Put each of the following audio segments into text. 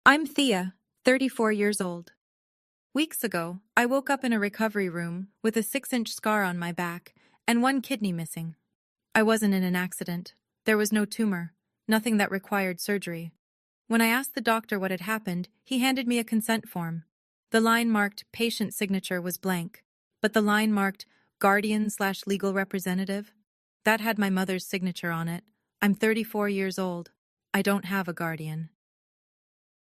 I'm Thea, 34 years old. Weeks ago, I woke up in a recovery room with a 6-inch scar on my back and one kidney missing. I wasn't in an accident. There was no tumor, nothing that required surgery. When I asked the doctor what had happened, he handed me a consent form. The line marked patient signature was blank, but the line marked guardian/legal representative, that had my mother's signature on it. I'm 34 years old. I don't have a guardian.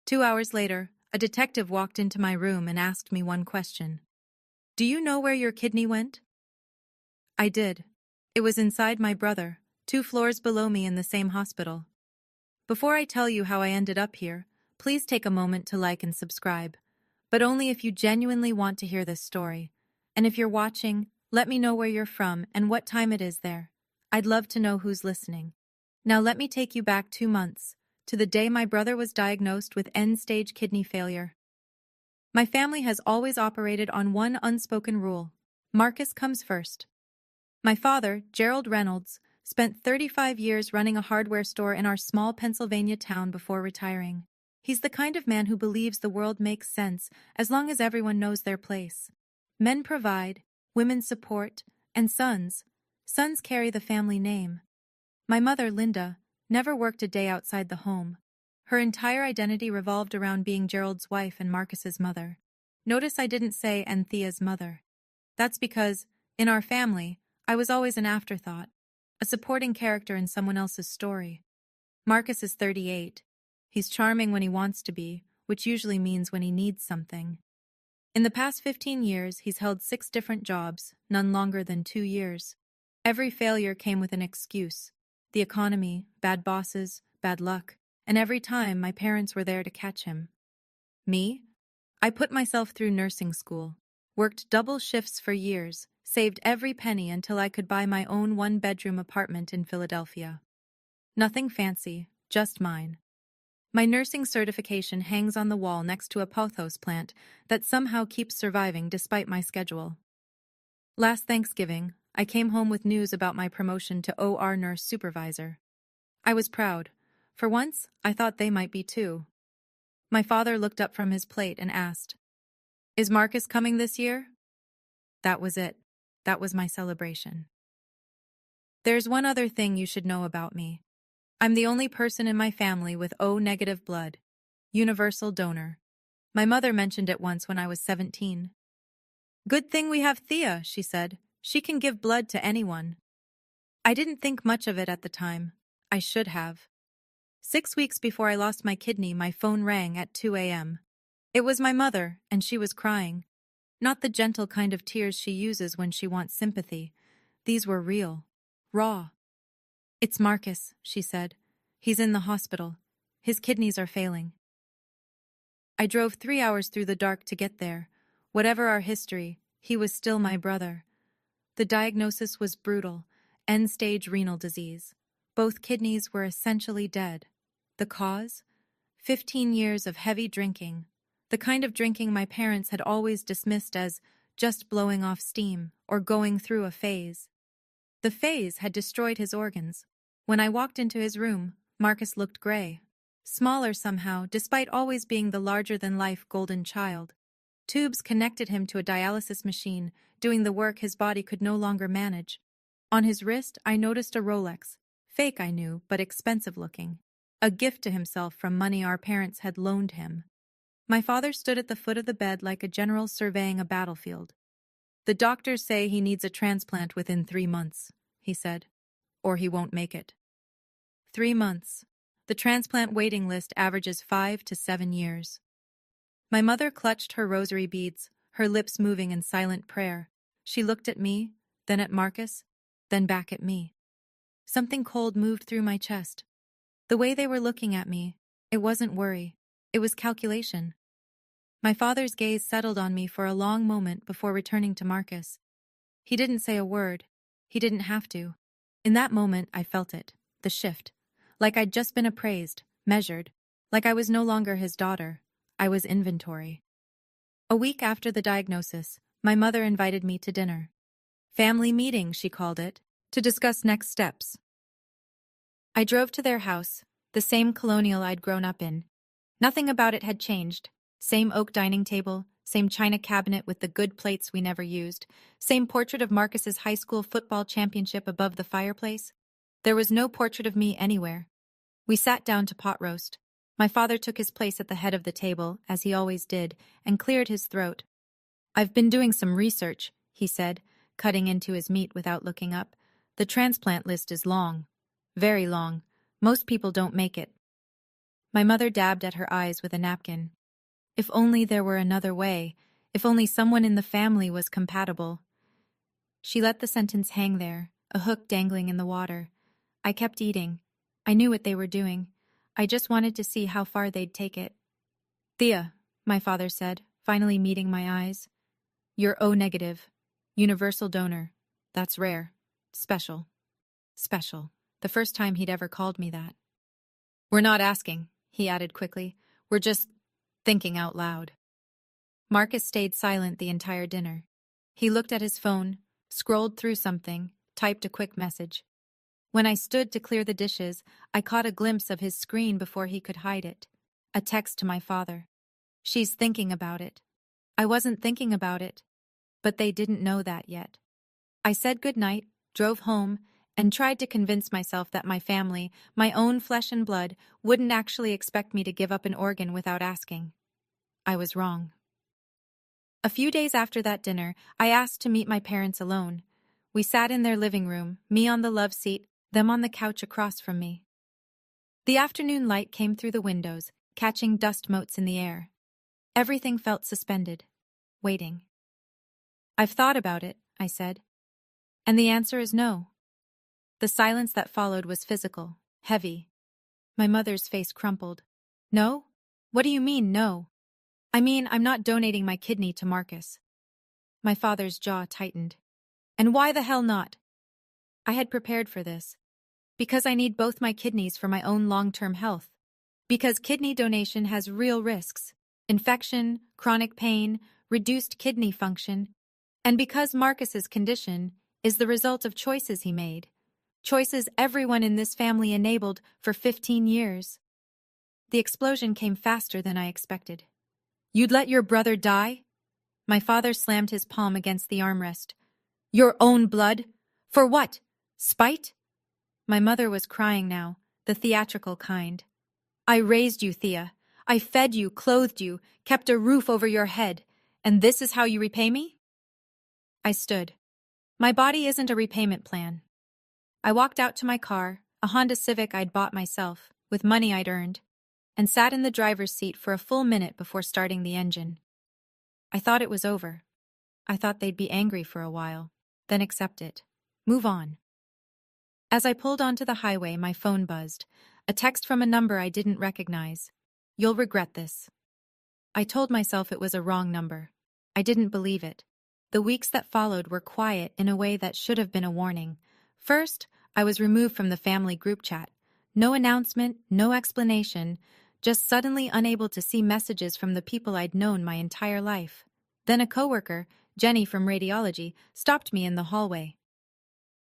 2 hours later, a detective walked into my room and asked me one question. Do you know where your kidney went? I did. It was inside my brother, 2 floors below me in the same hospital. Before I tell you how I ended up here, please take a moment to like and subscribe. But only if you genuinely want to hear this story. And if you're watching, let me know where you're from and what time it is there. I'd love to know who's listening. Now let me take you back 2 months, to the day my brother was diagnosed with end-stage kidney failure. My family has always operated on one unspoken rule. Marcus comes first. My father, Gerald Reynolds, spent 35 years running a hardware store in our small Pennsylvania town before retiring. He's the kind of man who believes the world makes sense as long as everyone knows their place. Men provide, women support, and sons carry the family name. My mother, Linda, never worked a day outside the home. Her entire identity revolved around being Gerald's wife and Marcus's mother. Notice I didn't say Anthea's mother. That's because, in our family, I was always an afterthought, a supporting character in someone else's story. Marcus is 38. He's charming when he wants to be, which usually means when he needs something. In the past 15 years, he's held 6 different jobs, none longer than 2 years. Every failure came with an excuse. The economy, bad bosses, bad luck, and every time my parents were there to catch him. Me? I put myself through nursing school, worked double shifts for years, saved every penny until I could buy my own 1-bedroom apartment in Philadelphia. Nothing fancy, just mine. My nursing certification hangs on the wall next to a pothos plant that somehow keeps surviving despite my schedule. Last Thanksgiving, I came home with news about my promotion to OR nurse supervisor. I was proud. For once, I thought they might be too. My father looked up from his plate and asked, "Is Marcus coming this year?" That was it. That was my celebration. There's one other thing you should know about me. I'm the only person in my family with O-negative blood. Universal donor. My mother mentioned it once when I was 17. Good thing we have Thea, she said. She can give blood to anyone. I didn't think much of it at the time. I should have. 6 weeks before I lost my kidney, my phone rang at 2 a.m. It was my mother, and she was crying. Not the gentle kind of tears she uses when she wants sympathy. These were real. Raw. It's Marcus, she said. He's in the hospital. His kidneys are failing. I drove 3 hours through the dark to get there. Whatever our history, he was still my brother. The diagnosis was brutal, end-stage renal disease. Both kidneys were essentially dead. The cause? 15 years of heavy drinking. The kind of drinking my parents had always dismissed as just blowing off steam or going through a phase. The phase had destroyed his organs. When I walked into his room, Marcus looked gray. Smaller somehow, despite always being the larger-than-life golden child. Tubes connected him to a dialysis machine, doing the work his body could no longer manage. On his wrist, I noticed a Rolex. Fake, I knew, but expensive-looking. A gift to himself from money our parents had loaned him. My father stood at the foot of the bed like a general surveying a battlefield. The doctors say he needs a transplant within 3 months, he said. Or he won't make it. 3 months. The transplant waiting list averages 5 to 7 years. My mother clutched her rosary beads, her lips moving in silent prayer. She looked at me, then at Marcus, then back at me. Something cold moved through my chest. The way they were looking at me, it wasn't worry, it was calculation. My father's gaze settled on me for a long moment before returning to Marcus. He didn't say a word. He didn't have to. In that moment, I felt it, the shift. Like I'd just been appraised, measured. Like I was no longer his daughter. I was inventory. A week after the diagnosis, my mother invited me to dinner. Family meeting, she called it, to discuss next steps. I drove to their house, the same colonial I'd grown up in. Nothing about it had changed. Same oak dining table, same china cabinet with the good plates we never used, same portrait of Marcus's high school football championship above the fireplace. There was no portrait of me anywhere. We sat down to pot roast. My father took his place at the head of the table, as he always did, and cleared his throat. "I've been doing some research," he said, cutting into his meat without looking up. "The transplant list is long. Very long. Most people don't make it." My mother dabbed at her eyes with a napkin. If only there were another way. If only someone in the family was compatible. She let the sentence hang there, a hook dangling in the water. I kept eating. I knew what they were doing. I just wanted to see how far they'd take it. "Thea," my father said, finally meeting my eyes. "You're O negative. Universal donor. That's rare. Special. Special." The first time he'd ever called me that. "We're not asking," he added quickly. "We're just thinking out loud." Marcus stayed silent the entire dinner. He looked at his phone, scrolled through something, typed a quick message. When I stood to clear the dishes, I caught a glimpse of his screen before he could hide it. A text to my father. "She's thinking about it." I wasn't thinking about it, but they didn't know that yet. I said goodnight, drove home, and tried to convince myself that my family, my own flesh and blood, wouldn't actually expect me to give up an organ without asking. I was wrong. A few days after that dinner, I asked to meet my parents alone. We sat in their living room, me on the love seat, them on the couch across from me. The afternoon light came through the windows, catching dust motes in the air. Everything felt suspended, waiting. "I've thought about it," I said. "And the answer is no." The silence that followed was physical, heavy. My mother's face crumpled. "No? What do you mean, no?" "I mean, I'm not donating my kidney to Marcus." My father's jaw tightened. "And why the hell not?" I had prepared for this. Because I need both my kidneys for my own long-term health. Because kidney donation has real risks. Infection, chronic pain, reduced kidney function. And because Marcus's condition is the result of choices he made. Choices everyone in this family enabled for 15 years. The explosion came faster than I expected. "You'd let your brother die?" My father slammed his palm against the armrest. "Your own blood? For what? Spite?" My mother was crying now, the theatrical kind. "I raised you, Thea. I fed you, clothed you, kept a roof over your head. And this is how you repay me?" I stood. My body isn't a repayment plan. I walked out to my car, a Honda Civic I'd bought myself, with money I'd earned, and sat in the driver's seat for a full minute before starting the engine. I thought it was over. I thought they'd be angry for a while, then accept it. Move on. As I pulled onto the highway, my phone buzzed. A text from a number I didn't recognize. "You'll regret this." I told myself it was a wrong number. I didn't believe it. The weeks that followed were quiet in a way that should have been a warning. First, I was removed from the family group chat. No announcement, no explanation, just suddenly unable to see messages from the people I'd known my entire life. Then a coworker, Jenny from radiology, stopped me in the hallway.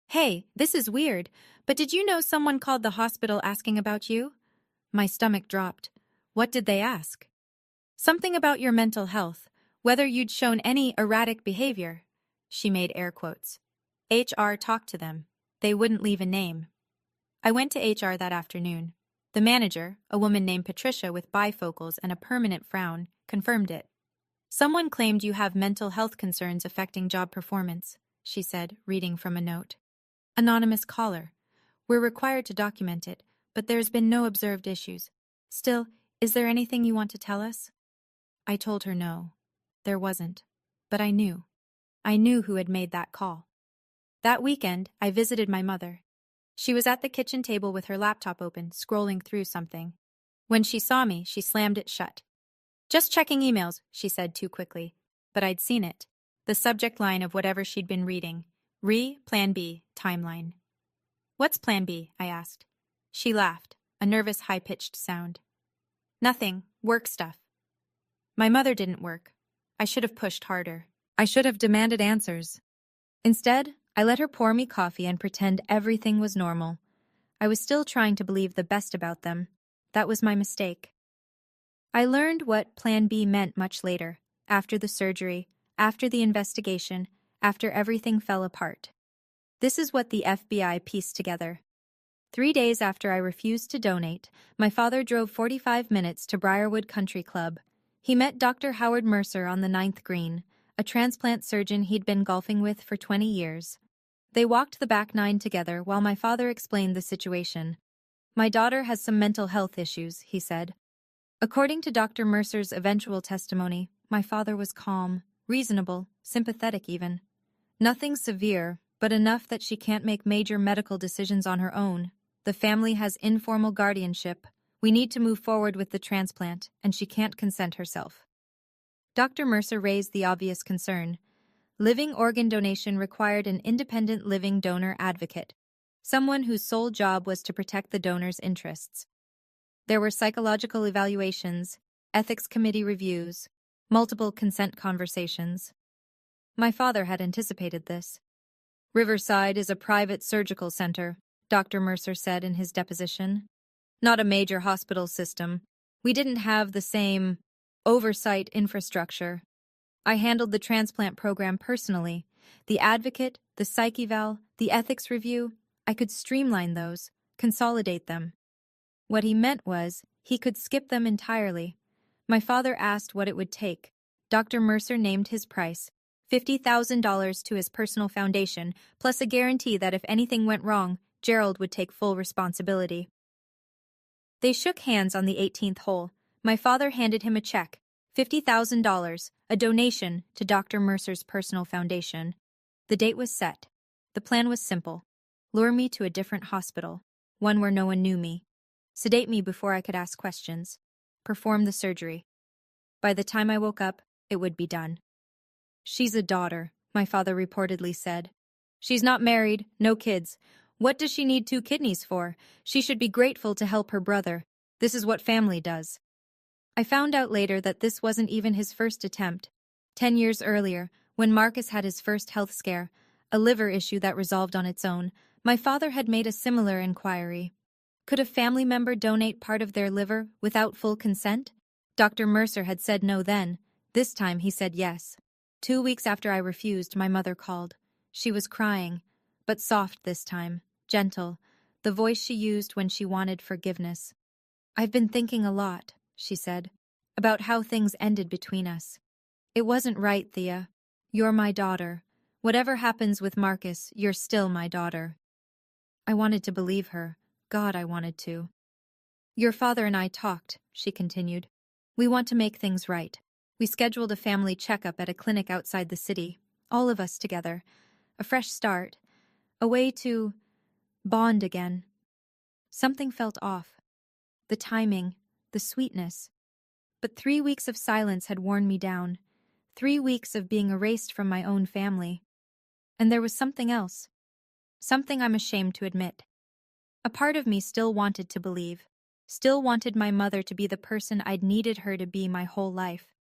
"Hey, this is weird, but did you know someone called the hospital asking about you?" My stomach dropped. "What did they ask?" "Something about your mental health, whether you'd shown any erratic behavior." She made air quotes. HR talked to them. They wouldn't leave a name. I went to HR that afternoon. The manager, a woman named Patricia with bifocals and a permanent frown, confirmed it. "Someone claimed you have mental health concerns affecting job performance," she said, reading from a note. "Anonymous caller. We're required to document it, but there's been no observed issues. Still, is there anything you want to tell us?" I told her no. There wasn't. But I knew. I knew who had made that call. That weekend, I visited my mother. She was at the kitchen table with her laptop open, scrolling through something. When she saw me, she slammed it shut. "Just checking emails," she said too quickly. But I'd seen it. The subject line of whatever she'd been reading. Plan B, timeline. "What's Plan B?" I asked. She laughed, a nervous, high-pitched sound. "Nothing, work stuff." My mother didn't work. I should have pushed harder. I should have demanded answers. Instead, I let her pour me coffee and pretend everything was normal. I was still trying to believe the best about them. That was my mistake. I learned what Plan B meant much later, after the surgery, after the investigation, after everything fell apart. This is what the FBI pieced together. 3 days after I refused to donate, my father drove 45 minutes to Briarwood Country Club. He met Dr. Howard Mercer on the 9th green, a transplant surgeon he'd been golfing with for 20 years. They walked the back nine together while my father explained the situation. "My daughter has some mental health issues," he said. According to Dr. Mercer's eventual testimony, my father was calm, reasonable, sympathetic even. "Nothing severe, but enough that she can't make major medical decisions on her own. The family has informal guardianship. We need to move forward with the transplant, and she can't consent herself." Dr. Mercer raised the obvious concern. Living organ donation required an independent living donor advocate, someone whose sole job was to protect the donor's interests. There were psychological evaluations, ethics committee reviews, multiple consent conversations. My father had anticipated this. "Riverside is a private surgical center," Dr. Mercer said in his deposition. "Not a major hospital system. We didn't have the same oversight infrastructure. I handled the transplant program personally. The advocate, the psych eval, the ethics review, I could streamline those, consolidate them." What he meant was, he could skip them entirely. My father asked what it would take. Dr. Mercer named his price, $50,000 to his personal foundation, plus a guarantee that if anything went wrong, Gerald would take full responsibility. They shook hands on the 18th hole. My father handed him a check, $50,000, a donation to Dr. Mercer's personal foundation. The date was set. The plan was simple. Lure me to a different hospital, one where no one knew me. Sedate me before I could ask questions. Perform the surgery. By the time I woke up, it would be done. "She's a daughter," my father reportedly said. "She's not married, no kids. What does she need 2 kidneys for? She should be grateful to help her brother. This is what family does." I found out later that this wasn't even his first attempt. 10 years earlier, when Marcus had his first health scare, a liver issue that resolved on its own, my father had made a similar inquiry. Could a family member donate part of their liver without full consent? Dr. Mercer had said no then. This time he said yes. 2 weeks after I refused, my mother called. She was crying, but soft this time, gentle, the voice she used when she wanted forgiveness. "I've been thinking a lot," she said, "about how things ended between us. It wasn't right, Thea. You're my daughter. Whatever happens with Marcus, you're still my daughter." I wanted to believe her. God, I wanted to. "Your father and I talked," she continued. "We want to make things right. We scheduled a family checkup at a clinic outside the city, all of us together. A fresh start. A way to bond again." Something felt off. The timing, the sweetness. But 3 weeks of silence had worn me down. 3 weeks of being erased from my own family. And there was something else. Something I'm ashamed to admit. A part of me still wanted to believe. Still wanted my mother to be the person I'd needed her to be my whole life.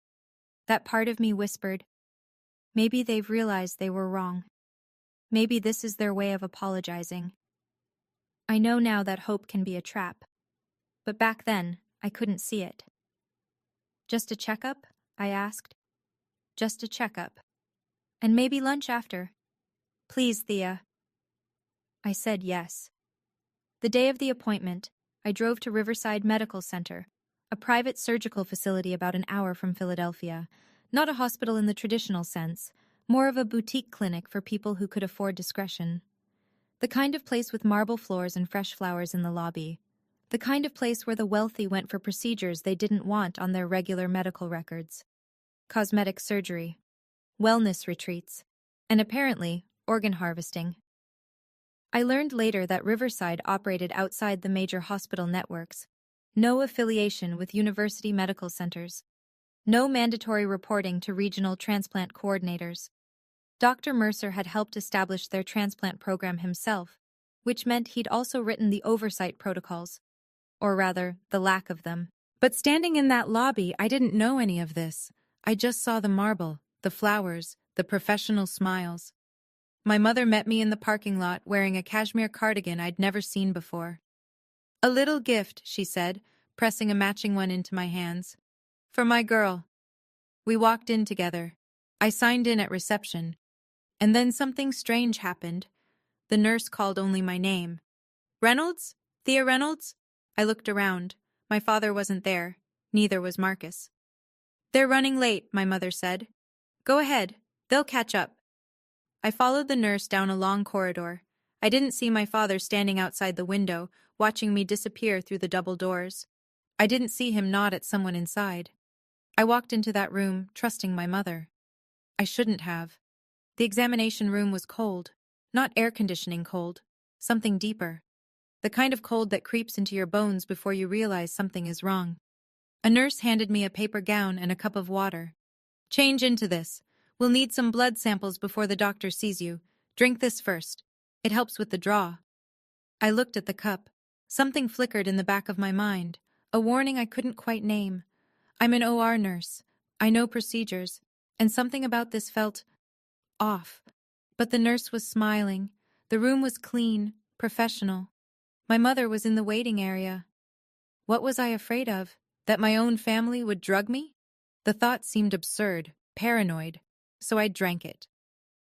That part of me whispered, maybe they've realized they were wrong. Maybe this is their way of apologizing. I know now that hope can be a trap. But back then, I couldn't see it. "Just a checkup?" I asked. "Just a checkup. And maybe lunch after. Please, Thea." I said yes. The day of the appointment, I drove to Riverside Medical Center, a private surgical facility about an hour from Philadelphia. Not a hospital in the traditional sense, more of a boutique clinic for people who could afford discretion. The kind of place with marble floors and fresh flowers in the lobby. The kind of place where the wealthy went for procedures they didn't want on their regular medical records. Cosmetic surgery, wellness retreats, and apparently, organ harvesting. I learned later that Riverside operated outside the major hospital networks. No affiliation with university medical centers. No mandatory reporting to regional transplant coordinators. Dr. Mercer had helped establish their transplant program himself, which meant he'd also written the oversight protocols. Or rather, the lack of them. But standing in that lobby, I didn't know any of this. I just saw the marble, the flowers, the professional smiles. My mother met me in the parking lot wearing a cashmere cardigan I'd never seen before. "A little gift," she said, pressing a matching one into my hands. For my girl. We walked in together. I signed in at reception. And then something strange happened. The nurse called only my name. Reynolds? Thea Reynolds? I looked around. My father wasn't there. Neither was Marcus. They're running late, my mother said. Go ahead. They'll catch up. I followed the nurse down a long corridor. I didn't see my father standing outside the window, watching me disappear through the double doors. I didn't see him nod at someone inside. I walked into that room, trusting my mother. I shouldn't have. The examination room was cold. Not air conditioning cold. Something deeper. The kind of cold that creeps into your bones before you realize something is wrong. A nurse handed me a paper gown and a cup of water. Change into this. We'll need some blood samples before the doctor sees you. Drink this first. It helps with the draw. I looked at the cup. Something flickered in the back of my mind. A warning I couldn't quite name. I'm an OR nurse. I know procedures. And something about this felt off. But the nurse was smiling. The room was clean, professional. My mother was in the waiting area. What was I afraid of? That my own family would drug me? The thought seemed absurd, paranoid, so I drank it.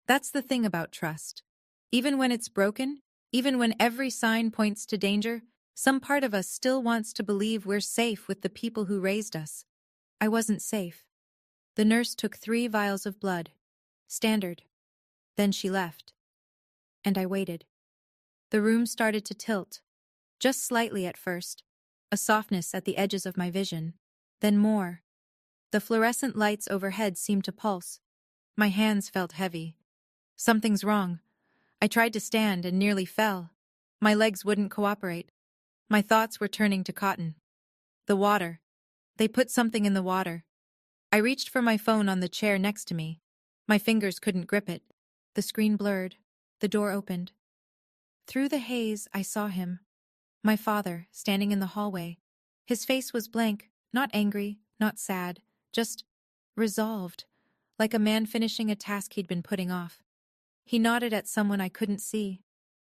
That's the thing about trust. Even when it's broken, even when every sign points to danger, some part of us still wants to believe we're safe with the people who raised us. I wasn't safe. The nurse took 3 vials of blood. Standard. Then she left. And I waited. The room started to tilt. Just slightly at first. A softness at the edges of my vision. Then more. The fluorescent lights overhead seemed to pulse. My hands felt heavy. Something's wrong. I tried to stand and nearly fell. My legs wouldn't cooperate. My thoughts were turning to cotton. The water. They put something in the water. I reached for my phone on the chair next to me. My fingers couldn't grip it. The screen blurred. The door opened. Through the haze, I saw him. My father, standing in the hallway. His face was blank, not angry, not sad, just resolved, like a man finishing a task he'd been putting off. He nodded at someone I couldn't see.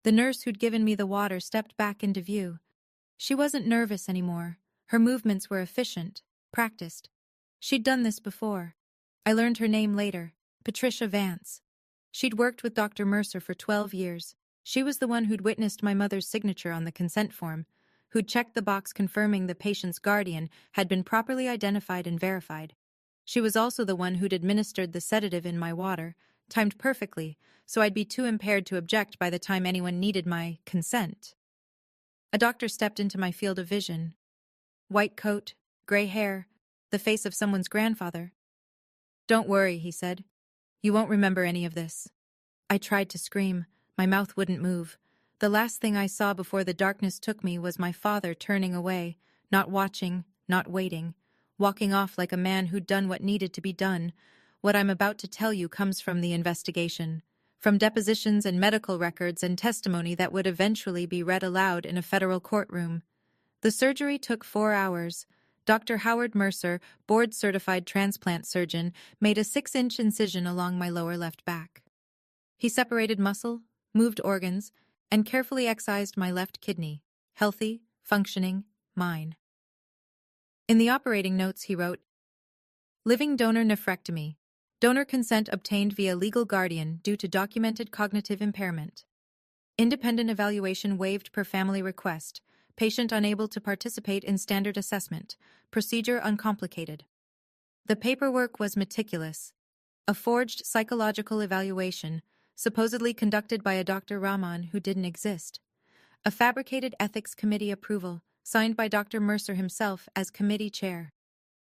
The nurse who'd given me the water stepped back into view. She wasn't nervous anymore. Her movements were efficient, practiced. She'd done this before. I learned her name later, Patricia Vance. She'd worked with Dr. Mercer for 12 years. She was the one who'd witnessed my mother's signature on the consent form, who'd checked the box confirming the patient's guardian had been properly identified and verified. She was also the one who'd administered the sedative in my water, timed perfectly, so I'd be too impaired to object by the time anyone needed my consent. A doctor stepped into my field of vision. White coat, gray hair, the face of someone's grandfather. Don't worry, he said. You won't remember any of this. I tried to scream. My mouth wouldn't move. The last thing I saw before the darkness took me was my father turning away, not watching, not waiting, walking off like a man who'd done what needed to be done. What I'm about to tell you comes from the investigation, from depositions and medical records and testimony that would eventually be read aloud in a federal courtroom. The surgery took 4 hours. Dr. Howard Mercer, board-certified transplant surgeon, made a 6-inch incision along my lower left back. He separated muscle, moved organs, and carefully excised my left kidney, healthy, functioning, mine. In the operating notes he wrote, living donor nephrectomy. Donor consent obtained via legal guardian due to documented cognitive impairment. Independent evaluation waived per family request. Patient unable to participate in standard assessment. Procedure uncomplicated. The paperwork was meticulous. A forged psychological evaluation, supposedly conducted by a Dr. Rahman who didn't exist. A fabricated ethics committee approval, signed by Dr. Mercer himself as committee chair.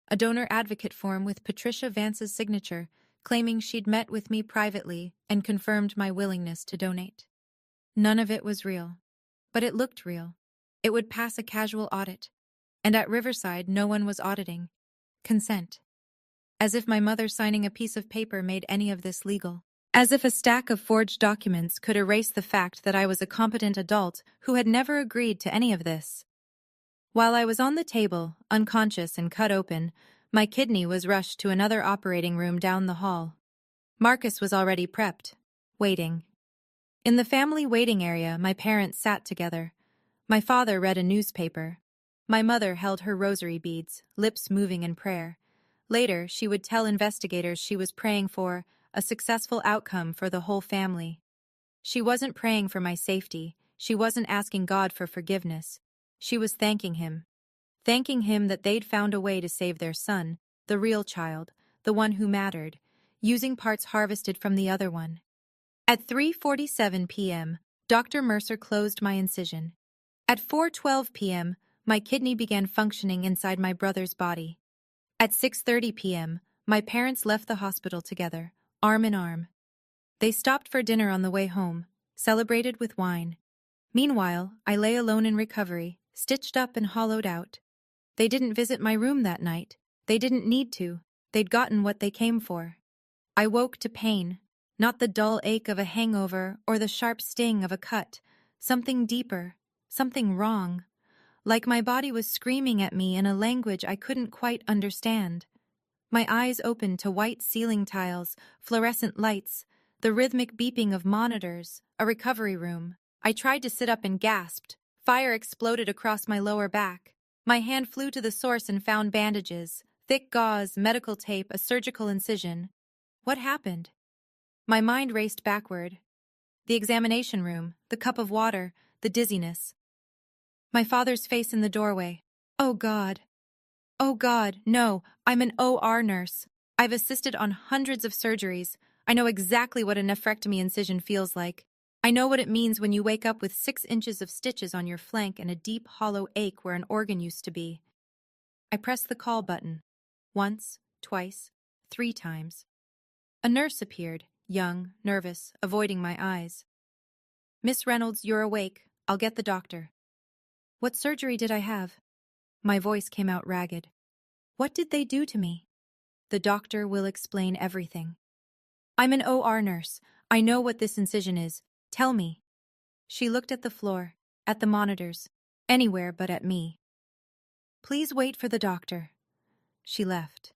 A donor advocate form with Patricia Vance's signature, claiming she'd met with me privately and confirmed my willingness to donate. None of it was real. But it looked real. It would pass a casual audit. And at Riverside, no one was auditing. Consent. As if my mother signing a piece of paper made any of this legal. As if a stack of forged documents could erase the fact that I was a competent adult who had never agreed to any of this. While I was on the table, unconscious and cut open, my kidney was rushed to another operating room down the hall. Marcus was already prepped, waiting. In the family waiting area, my parents sat together. My father read a newspaper. My mother held her rosary beads, lips moving in prayer, Later, she would tell investigators she was praying for a successful outcome for the whole family. She wasn't praying for my safety. She wasn't asking God for forgiveness. She was thanking him. Thanking him that they'd found a way to save their son, the real child, the one who mattered, using parts harvested from the other one. At 3:47 p.m., Dr. Mercer closed my incision. At 4:12 p.m., my kidney began functioning inside my brother's body. At 6:30 p.m., my parents left the hospital together, arm in arm. They stopped for dinner on the way home, celebrated with wine. Meanwhile, I lay alone in recovery, stitched up and hollowed out. They didn't visit my room that night. They didn't need to. They'd gotten what they came for. I woke to pain, not the dull ache of a hangover or the sharp sting of a cut. Something deeper, something wrong. Like my body was screaming at me in a language I couldn't quite understand. My eyes opened to white ceiling tiles, fluorescent lights, the rhythmic beeping of monitors, a recovery room. I tried to sit up and gasped. Fire exploded across my lower back. My hand flew to the source and found bandages, thick gauze, medical tape, a surgical incision. What happened? My mind raced backward. The examination room, the cup of water, the dizziness. My father's face in the doorway. Oh God. Oh God, no, I'm an OR nurse. I've assisted on hundreds of surgeries. I know exactly what a nephrectomy incision feels like. I know what it means when you wake up with 6 inches of stitches on your flank and a deep, hollow ache where an organ used to be. I pressed the call button. Once, twice, 3 times. A nurse appeared, young, nervous, avoiding my eyes. Miss Reynolds, you're awake. I'll get the doctor. What surgery did I have? My voice came out ragged. What did they do to me? The doctor will explain everything. I'm an OR nurse. I know what this incision is. Tell me. She looked at the floor, at the monitors, anywhere but at me. Please wait for the doctor. She left.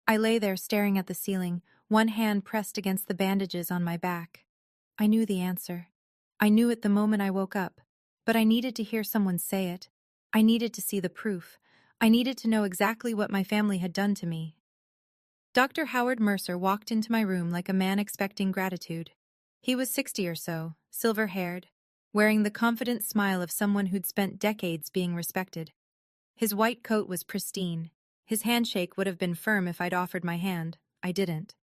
I lay there staring at the ceiling, one hand pressed against the bandages on my back. I knew the answer. I knew it the moment I woke up, but I needed to hear someone say it. I needed to see the proof. I needed to know exactly what my family had done to me. Dr. Howard Mercer walked into my room like a man expecting gratitude. He was 60 or so, silver-haired, wearing the confident smile of someone who'd spent decades being respected. His white coat was pristine. His handshake would have been firm if I'd offered my hand. I didn't.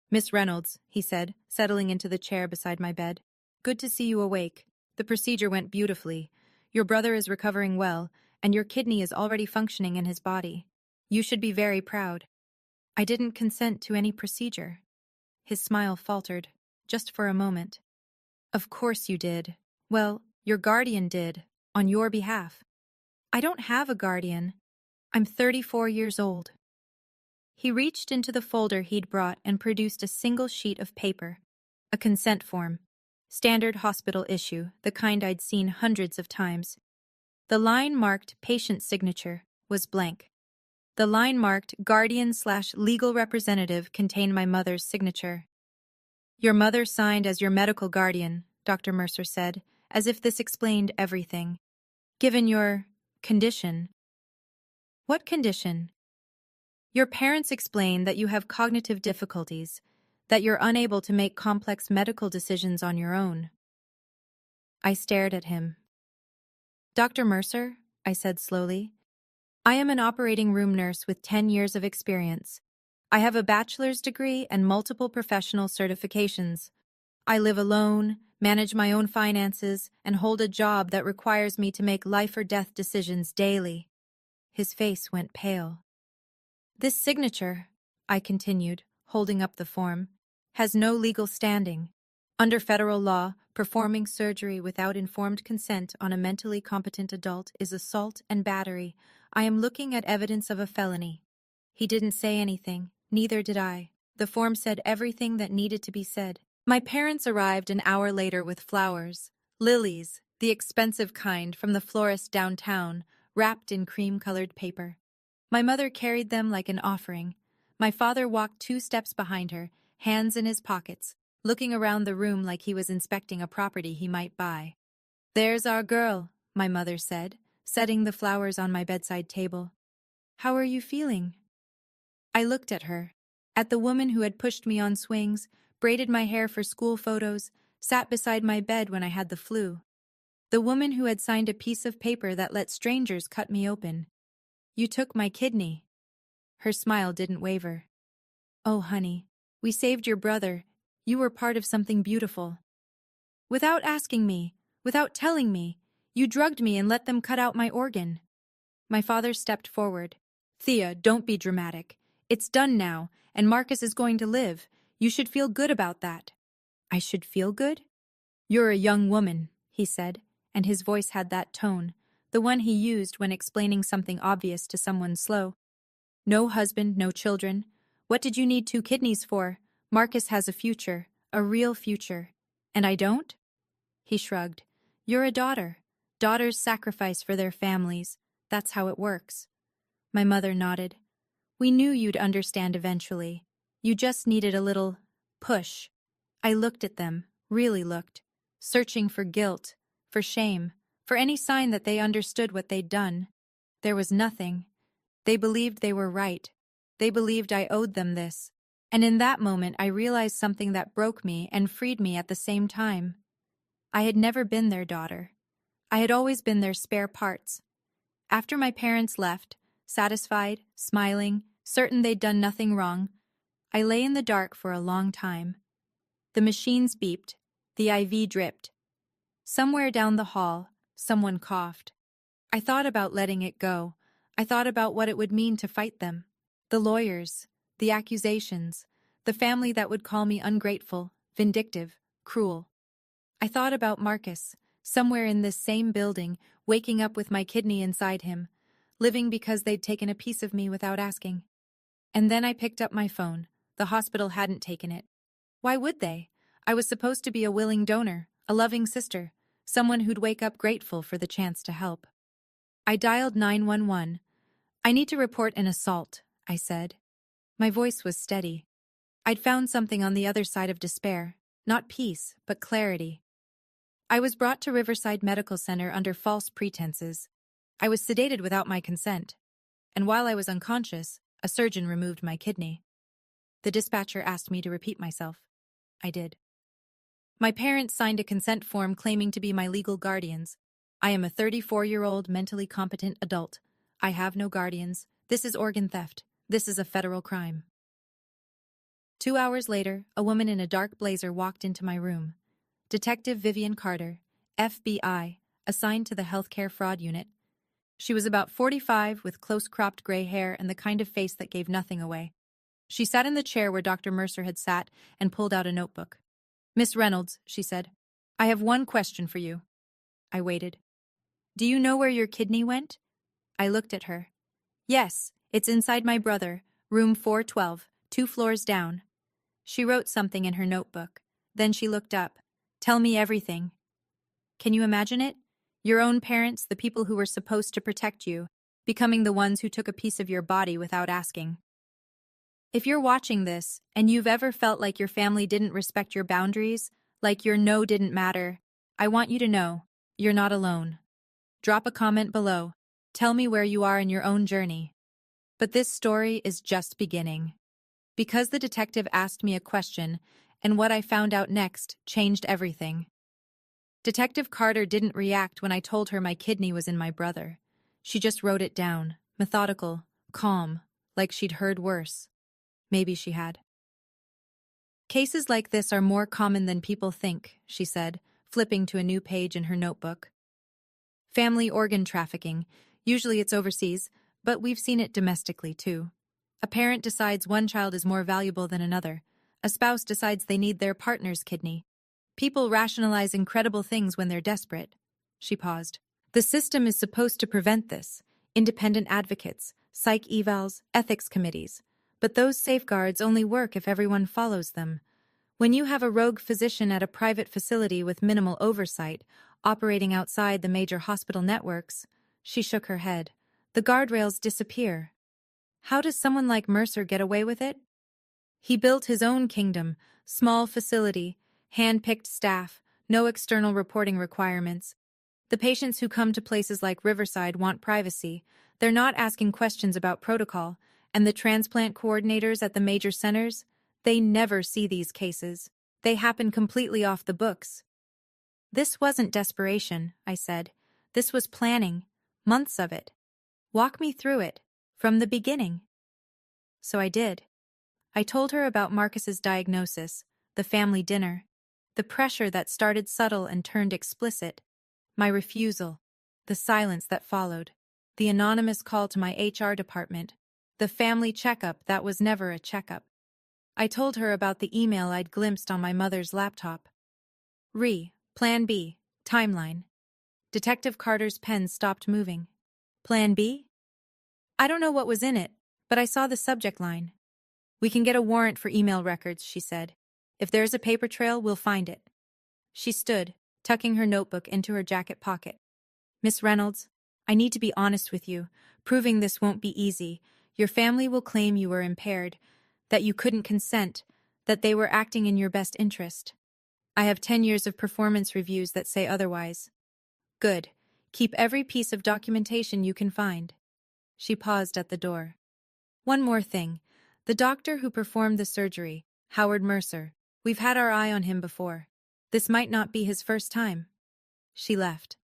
Miss Reynolds, he said, settling into the chair beside my bed. Good to see you awake. The procedure went beautifully. Your brother is recovering well, and your kidney is already functioning in his body. You should be very proud. I didn't consent to any procedure. His smile faltered, just for a moment. Of course you did. Well, your guardian did, on your behalf. I don't have a guardian. I'm 34 years old. He reached into the folder he'd brought and produced a single sheet of paper. A consent form. Standard hospital issue, the kind I'd seen hundreds of times. The line marked patient signature was blank. The line marked guardian/legal representative contained my mother's signature. Your mother signed as your medical guardian, Dr. Mercer said, as if this explained everything. Given your condition. What condition? Your parents explain that you have cognitive difficulties, that you're unable to make complex medical decisions on your own. I stared at him. Dr. Mercer, I said slowly, I am an operating room nurse with 10 years of experience. I have a bachelor's degree and multiple professional certifications. I live alone, manage my own finances, and hold a job that requires me to make life or death decisions daily. His face went pale. This signature, I continued, holding up the form, has no legal standing. Under federal law, performing surgery without informed consent on a mentally competent adult is assault and battery. I am looking at evidence of a felony. He didn't say anything, neither did I. The form said everything that needed to be said. My parents arrived an hour later with flowers, lilies, the expensive kind from the florist downtown, wrapped in cream-colored paper. My mother carried them like an offering. My father walked 2 steps behind her, hands in his pockets, looking around the room like he was inspecting a property he might buy. There's our girl, my mother said, setting the flowers on my bedside table. How are you feeling? I looked at her, at the woman who had pushed me on swings, braided my hair for school photos, sat beside my bed when I had the flu. The woman who had signed a piece of paper that let strangers cut me open. You took my kidney. Her smile didn't waver. Oh, honey, we saved your brother. You were part of something beautiful. Without asking me, without telling me, you drugged me and let them cut out my organ. My father stepped forward. Thea, don't be dramatic. It's done now, and Marcus is going to live. You should feel good about that. I should feel good? You're a young woman, he said, and his voice had that tone, the one he used when explaining something obvious to someone slow. No husband, no children. What did you need 2 kidneys for? Marcus has a future, a real future. And I don't? He shrugged. You're a daughter. Daughters sacrifice for their families. That's how it works. My mother nodded. We knew you'd understand eventually. You just needed a little push. I looked at them, really looked, searching for guilt, for shame, for any sign that they understood what they'd done. There was nothing. They believed they were right. They believed I owed them this. And in that moment I realized something that broke me and freed me at the same time. I had never been their daughter. I had always been their spare parts. After my parents left, satisfied, smiling, certain they'd done nothing wrong, I lay in the dark for a long time. The machines beeped, the IV dripped. Somewhere down the hall, someone coughed. I thought about letting it go. I thought about what it would mean to fight them. The lawyers, the accusations, the family that would call me ungrateful, vindictive, cruel. I thought about Marcus, somewhere in this same building, waking up with my kidney inside him, living because they'd taken a piece of me without asking. And then I picked up my phone. The hospital hadn't taken it. Why would they? I was supposed to be a willing donor, a loving sister, someone who'd wake up grateful for the chance to help. I dialed 911. I need to report an assault, I said. My voice was steady. I'd found something on the other side of despair, not peace, but clarity. I was brought to Riverside Medical Center under false pretenses. I was sedated without my consent. And while I was unconscious, a surgeon removed my kidney. The dispatcher asked me to repeat myself. I did. My parents signed a consent form claiming to be my legal guardians. I am a 34-year-old mentally competent adult. I have no guardians. This is organ theft. This is a federal crime. 2 hours later, a woman in a dark blazer walked into my room. Detective Vivian Carter, FBI, assigned to the healthcare fraud unit. She was about 45 with close-cropped gray hair and the kind of face that gave nothing away. She sat in the chair where Dr. Mercer had sat and pulled out a notebook. Miss Reynolds, she said, I have one question for you. I waited. Do you know where your kidney went? I looked at her. Yes, it's inside my brother, room 412, 2 floors down. She wrote something in her notebook. Then she looked up. Tell me everything. Can you imagine it? Your own parents, the people who were supposed to protect you, becoming the ones who took a piece of your body without asking. If you're watching this, and you've ever felt like your family didn't respect your boundaries, like your no didn't matter, I want you to know, you're not alone. Drop a comment below. Tell me where you are in your own journey. But this story is just beginning. Because the detective asked me a question, and what I found out next changed everything. Detective Carter didn't react when I told her my kidney was in my brother. She just wrote it down, methodical, calm, like she'd heard worse. Maybe she had. Cases like this are more common than people think, she said, flipping to a new page in her notebook. Family organ trafficking. Usually it's overseas, but we've seen it domestically too. A parent decides one child is more valuable than another. A spouse decides they need their partner's kidney. People rationalize incredible things when they're desperate. She paused. The system is supposed to prevent this. Independent advocates, psych evals, ethics committees. But those safeguards only work if everyone follows them. When you have a rogue physician at a private facility with minimal oversight, operating outside the major hospital networks, she shook her head. The guardrails disappear. How does someone like Mercer get away with it? He built his own kingdom, small facility, hand-picked staff, no external reporting requirements. The patients who come to places like Riverside want privacy. They're not asking questions about protocol, And the transplant coordinators at the major centers, they never see these cases. They happen completely off the books. This wasn't desperation, I said. This was planning, months of it. Walk me through it, from the beginning. So I did. I told her about Marcus's diagnosis, the family dinner, the pressure that started subtle and turned explicit, my refusal, the silence that followed, the anonymous call to my HR department, the family checkup that was never a checkup. I told her about the email I'd glimpsed on my mother's laptop. Plan B, timeline. Detective Carter's pen stopped moving. Plan B? I don't know what was in it, but I saw the subject line. We can get a warrant for email records, she said. If there's a paper trail, we'll find it. She stood, tucking her notebook into her jacket pocket. Miss Reynolds, I need to be honest with you. Proving this won't be easy. Your family will claim you were impaired, that you couldn't consent, that they were acting in your best interest. I have 10 years of performance reviews that say otherwise. Good. Keep every piece of documentation you can find. She paused at the door. One more thing. The doctor who performed the surgery, Howard Mercer, we've had our eye on him before. This might not be his first time. She left.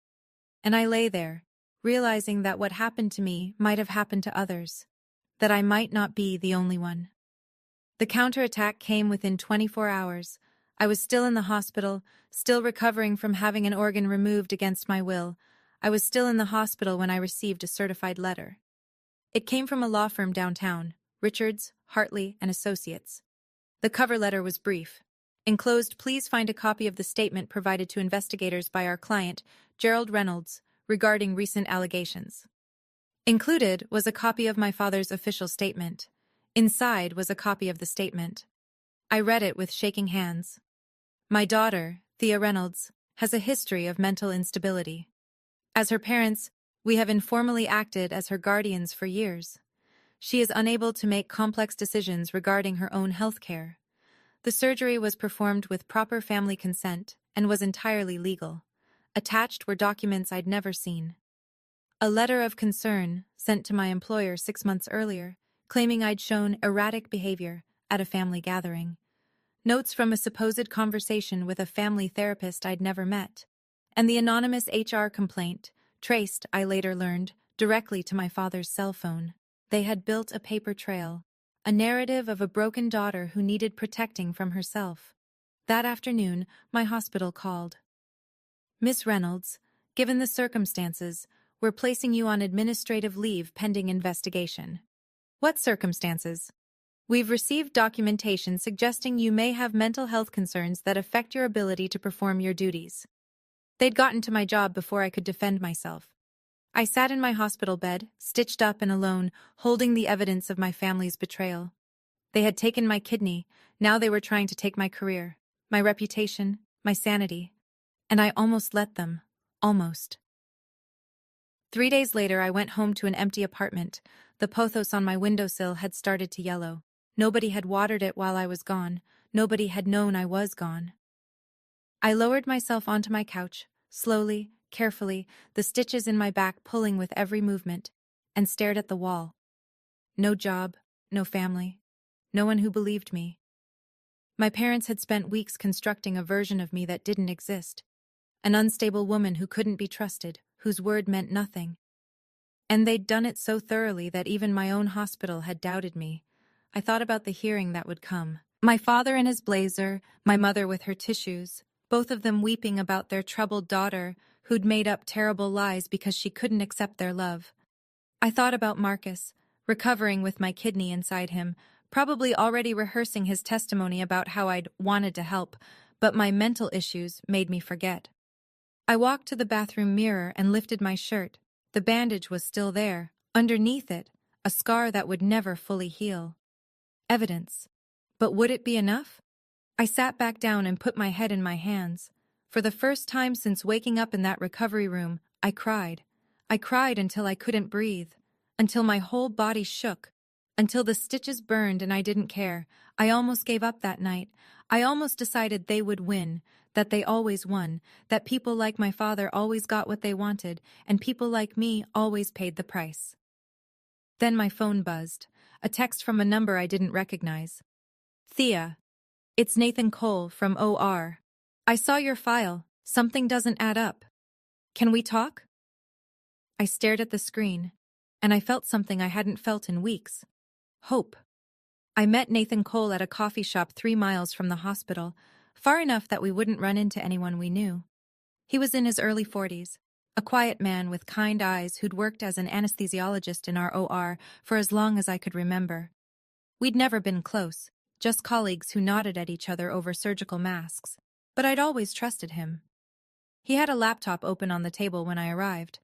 And I lay there, realizing that what happened to me might have happened to others, that I might not be the only one. The counterattack came within 24 hours. I was still in the hospital, still recovering from having an organ removed against my will. I was still in the hospital when I received a certified letter. It came from a law firm downtown, Richards, Hartley, and Associates. The cover letter was brief. Enclosed, please find a copy of the statement provided to investigators by our client, Gerald Reynolds, regarding recent allegations. Included was a copy of my father's official statement. Inside was a copy of the statement. I read it with shaking hands. My daughter, Thea Reynolds, has a history of mental instability. As her parents, we have informally acted as her guardians for years. She is unable to make complex decisions regarding her own health care. The surgery was performed with proper family consent and was entirely legal. Attached were documents I'd never seen. A letter of concern sent to my employer 6 months earlier, claiming I'd shown erratic behavior at a family gathering. Notes from a supposed conversation with a family therapist I'd never met. And the anonymous HR complaint, traced, I later learned, directly to my father's cell phone. They had built a paper trail, a narrative of a broken daughter who needed protecting from herself. That afternoon, my hospital called. Miss Reynolds, given the circumstances, we're placing you on administrative leave pending investigation. What circumstances? We've received documentation suggesting you may have mental health concerns that affect your ability to perform your duties. They'd gotten to my job before I could defend myself. I sat in my hospital bed, stitched up and alone, holding the evidence of my family's betrayal. They had taken my kidney, now they were trying to take my career, my reputation, my sanity. And I almost let them. Almost. 3 days later, I went home to an empty apartment. The pothos on my windowsill had started to yellow. Nobody had watered it while I was gone. Nobody had known I was gone. I lowered myself onto my couch, slowly, carefully, the stitches in my back pulling with every movement, and stared at the wall. No job, no family, no one who believed me. My parents had spent weeks constructing a version of me that didn't exist. An unstable woman who couldn't be trusted, whose word meant nothing. And they'd done it so thoroughly that even my own hospital had doubted me. I thought about the hearing that would come. My father in his blazer, my mother with her tissues, both of them weeping about their troubled daughter who'd made up terrible lies because she couldn't accept their love. I thought about Marcus, recovering with my kidney inside him, probably already rehearsing his testimony about how I'd wanted to help, but my mental issues made me forget. I walked to the bathroom mirror and lifted my shirt. The bandage was still there. Underneath it, a scar that would never fully heal. Evidence. But would it be enough? I sat back down and put my head in my hands. For the first time since waking up in that recovery room, I cried. I cried until I couldn't breathe, until my whole body shook, until the stitches burned and I didn't care. I almost gave up that night. I almost decided they would win, that they always won, that people like my father always got what they wanted, and people like me always paid the price. Then my phone buzzed. a text from a number I didn't recognize. Thea, it's Nathan Cole from OR. I saw your file. Something doesn't add up. Can we talk? I stared at the screen, and I felt something I hadn't felt in weeks. Hope. I met Nathan Cole at a coffee shop 3 miles from the hospital, far enough that we wouldn't run into anyone we knew. He was in his early 40s, a quiet man with kind eyes who'd worked as an anesthesiologist in our OR for as long as I could remember. We'd never been close, just colleagues who nodded at each other over surgical masks, but I'd always trusted him. He had a laptop open on the table when I arrived.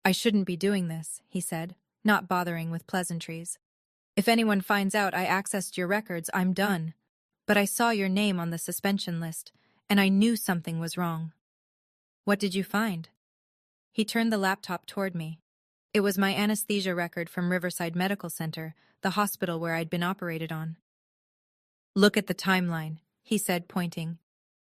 I shouldn't be doing this, he said, not bothering with pleasantries. If anyone finds out I accessed your records, I'm done. But I saw your name on the suspension list, and I knew something was wrong. What did you find? He turned the laptop toward me. It was my anesthesia record from Riverside Medical Center, the hospital where I'd been operated on. Look at the timeline, he said, pointing.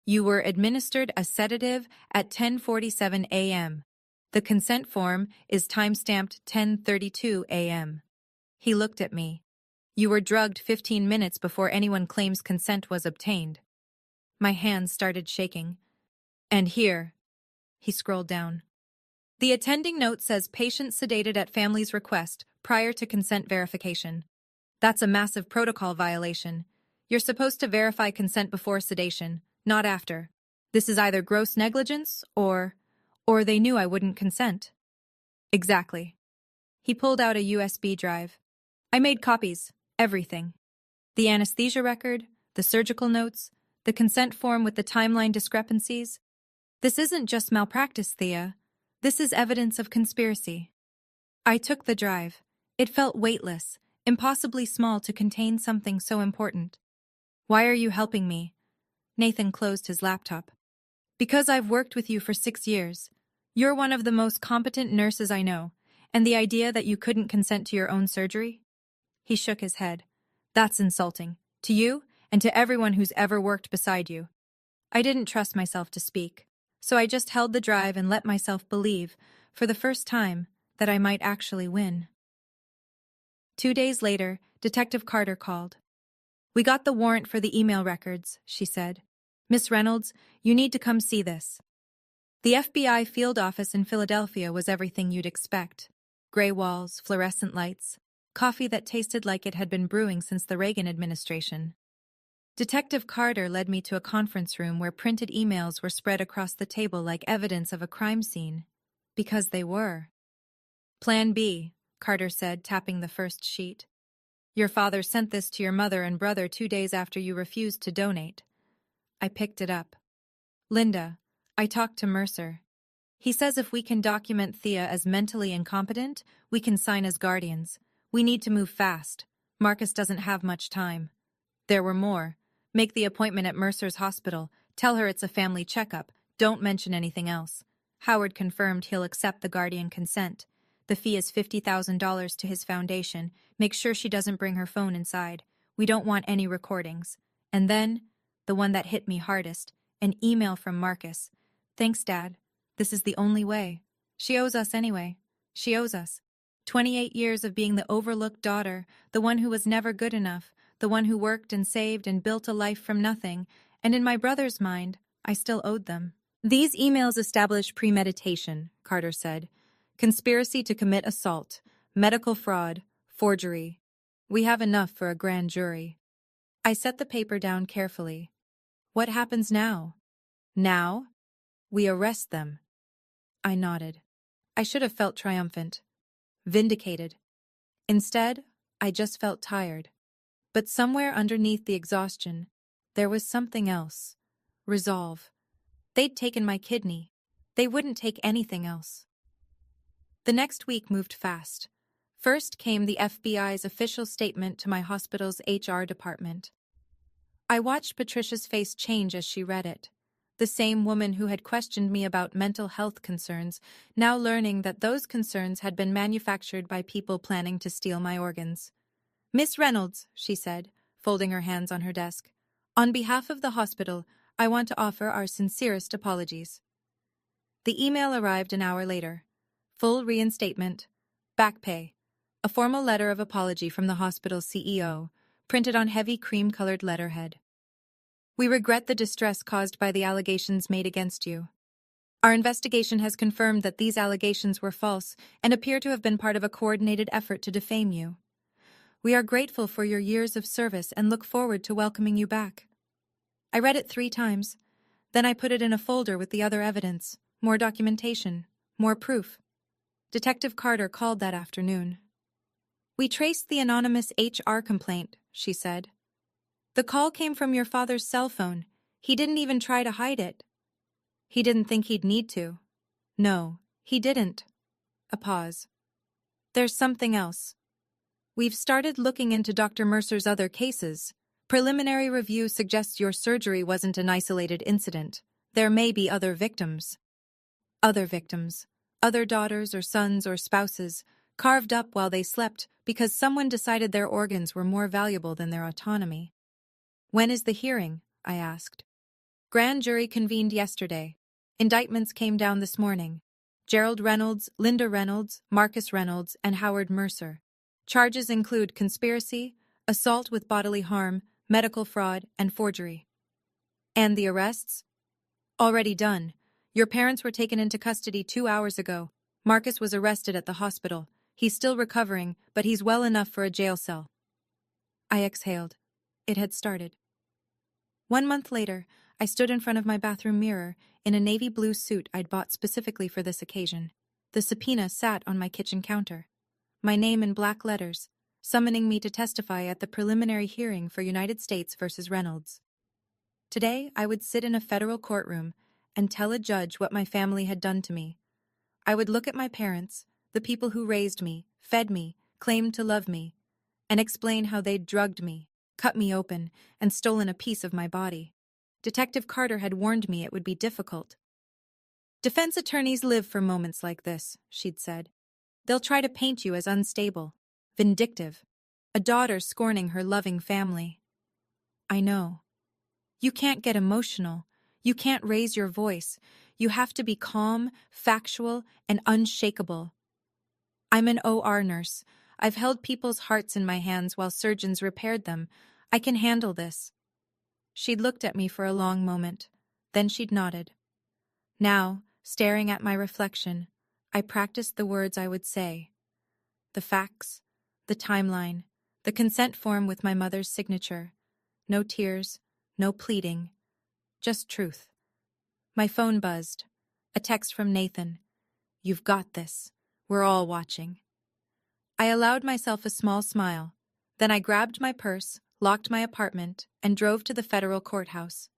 You were administered a sedative at 10:47 a.m. The consent form is time-stamped 10:32 a.m. He looked at me. You were drugged 15 minutes before anyone claims consent was obtained. My hands started shaking. And here, he scrolled down. The attending note says patient sedated at family's request prior to consent verification. That's a massive protocol violation. You're supposed to verify consent before sedation, not after. This is either gross negligence or they knew I wouldn't consent. Exactly. He pulled out a USB drive. I made copies, everything. The anesthesia record, the surgical notes, the consent form with the timeline discrepancies. This isn't just malpractice, Thea. This is evidence of conspiracy. I took the drive. It felt weightless, impossibly small to contain something so important. Why are you helping me? Nathan closed his laptop. Because I've worked with you for 6 years. You're one of the most competent nurses I know, and the idea that you couldn't consent to your own surgery? He shook his head. That's insulting. To you, and to everyone who's ever worked beside you. I didn't trust myself to speak, so I just held the drive and let myself believe, for the first time, that I might actually win. 2 days later, Detective Carter called. We got the warrant for the email records, she said. Miss Reynolds, you need to come see this. The FBI field office in Philadelphia was everything you'd expect. Gray walls, fluorescent lights, coffee that tasted like it had been brewing since the Reagan administration. Detective Carter led me to a conference room where printed emails were spread across the table like evidence of a crime scene. Because they were. Plan B, Carter said, tapping the first sheet. Your father sent this to your mother and brother 2 days after you refused to donate. I picked it up. Linda, I talked to Mercer. He says if we can document Thea as mentally incompetent, we can sign as guardians. We need to move fast. Marcus doesn't have much time. There were more. Make the appointment at Mercer's hospital. Tell her it's a family checkup. Don't mention anything else. Howard confirmed he'll accept the guardian consent. The fee is $50,000 to his foundation. Make sure she doesn't bring her phone inside. We don't want any recordings. And then, the one that hit me hardest, an email from Marcus. Thanks, Dad. This is the only way. She owes us anyway. She owes us. 28 years of being the overlooked daughter, the one who was never good enough, the one who worked and saved and built a life from nothing, and in my brother's mind, I still owed them. These emails establish premeditation, Carter said. Conspiracy to commit assault, medical fraud, forgery. We have enough for a grand jury. I set the paper down carefully. What happens now? Now? We arrest them. I nodded. I should have felt triumphant. Vindicated. Instead, I just felt tired. But somewhere underneath the exhaustion, there was something else. Resolve. They'd taken my kidney. They wouldn't take anything else. The next week moved fast. First came the FBI's official statement to my hospital's HR department. I watched Patricia's face change as she read it. The same woman who had questioned me about mental health concerns, now learning that those concerns had been manufactured by people planning to steal my organs. Miss Reynolds, she said, folding her hands on her desk, on behalf of the hospital, I want to offer our sincerest apologies. The email arrived an hour later. Full reinstatement, back pay, A formal letter of apology from the hospital's CEO, printed on heavy cream-colored letterhead. We regret the distress caused by the allegations made against you. Our investigation has confirmed that these allegations were false and appear to have been part of a coordinated effort to defame you. We are grateful for your years of service and look forward to welcoming you back. I read it 3 times. Then I put it in a folder with the other evidence, more documentation, more proof. Detective Carter called that afternoon. We traced the anonymous HR complaint, she said. The call came from your father's cell phone. He didn't even try to hide it. He didn't think he'd need to. No, he didn't. A pause. There's something else. We've started looking into Dr. Mercer's other cases. Preliminary review suggests your surgery wasn't an isolated incident. There may be other victims. Other victims. Other daughters or sons or spouses, carved up while they slept because someone decided their organs were more valuable than their autonomy. When is the hearing? I asked. Grand jury convened yesterday. Indictments came down this morning. Gerald Reynolds, Linda Reynolds, Marcus Reynolds, and Howard Mercer. Charges include conspiracy, assault with bodily harm, medical fraud, and forgery. And the arrests? Already done. Your parents were taken into custody 2 hours ago. Marcus was arrested at the hospital. He's still recovering, but he's well enough for a jail cell. I exhaled. It had started. 1 month later, I stood in front of my bathroom mirror in a navy blue suit I'd bought specifically for this occasion. The subpoena sat on my kitchen counter. My name in black letters, summoning me to testify at the preliminary hearing for United States versus Reynolds. Today, I would sit in a federal courtroom and tell a judge what my family had done to me. I would look at my parents, the people who raised me, fed me, claimed to love me, and explain how they'd drugged me, cut me open, and stolen a piece of my body. Detective Carter had warned me it would be difficult. Defense attorneys live for moments like this, she'd said. They'll try to paint you as unstable, vindictive, a daughter scorning her loving family. I know. You can't get emotional. You can't raise your voice. You have to be calm, factual, and unshakable. I'm an OR nurse. I've held people's hearts in my hands while surgeons repaired them. I can handle this. She'd looked at me for a long moment. Then she'd nodded. Now, staring at my reflection, I practiced the words I would say. The facts, the timeline, the consent form with my mother's signature. No tears, no pleading, just truth. My phone buzzed. A text from Nathan. You've got this. We're all watching. I allowed myself a small smile. Then I grabbed my purse, locked my apartment, and drove to the federal courthouse.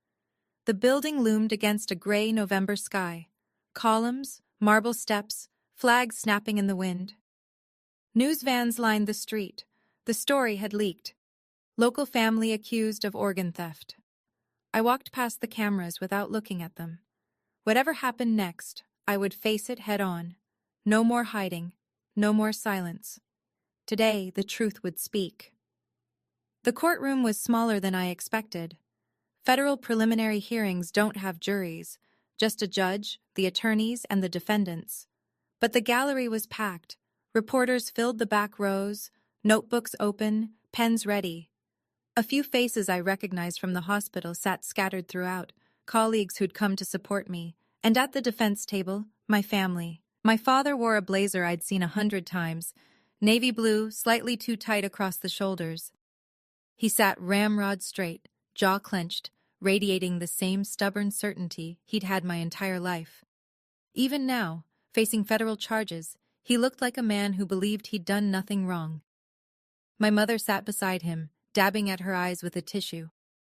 The building loomed against a gray November sky. Columns, marble steps, flags snapping in the wind. News vans lined the street. The story had leaked. Local family accused of organ theft. I walked past the cameras without looking at them. Whatever happened next, I would face it head on. No more hiding, no more silence. Today, the truth would speak. The courtroom was smaller than I expected. Federal preliminary hearings don't have juries, just a judge, the attorneys, and the defendants. But the gallery was packed. Reporters filled the back rows, notebooks open, pens ready. A few faces I recognized from the hospital sat scattered throughout, colleagues who'd come to support me, and at the defense table, my family. My father wore a blazer I'd seen 100 times, navy blue, slightly too tight across the shoulders. He sat ramrod straight, jaw clenched, radiating the same stubborn certainty he'd had my entire life. Even now, facing federal charges, he looked like a man who believed he'd done nothing wrong. My mother sat beside him, dabbing at her eyes with a tissue.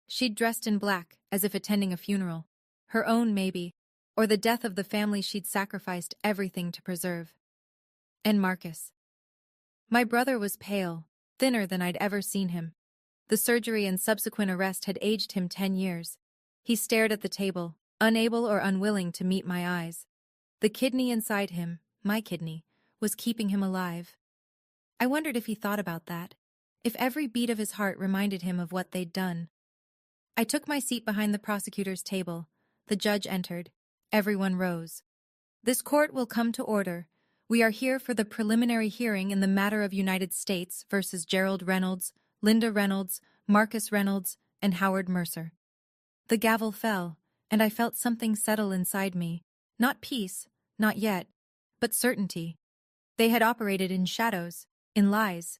She'd dressed in black, as if attending a funeral. Her own, maybe, or the death of the family she'd sacrificed everything to preserve. And Marcus. My brother was pale, thinner than I'd ever seen him. The surgery and subsequent arrest had aged him 10 years. He stared at the table, unable or unwilling to meet my eyes. The kidney inside him, my kidney, was keeping him alive. I wondered if he thought about that, if every beat of his heart reminded him of what they'd done. I took my seat behind the prosecutor's table. The judge entered. Everyone rose. This court will come to order. We are here for the preliminary hearing in the matter of United States versus Gerald Reynolds, Linda Reynolds, Marcus Reynolds, and Howard Mercer. The gavel fell, and I felt something settle inside me. Not peace, not yet, but certainty. They had operated in shadows, in lies,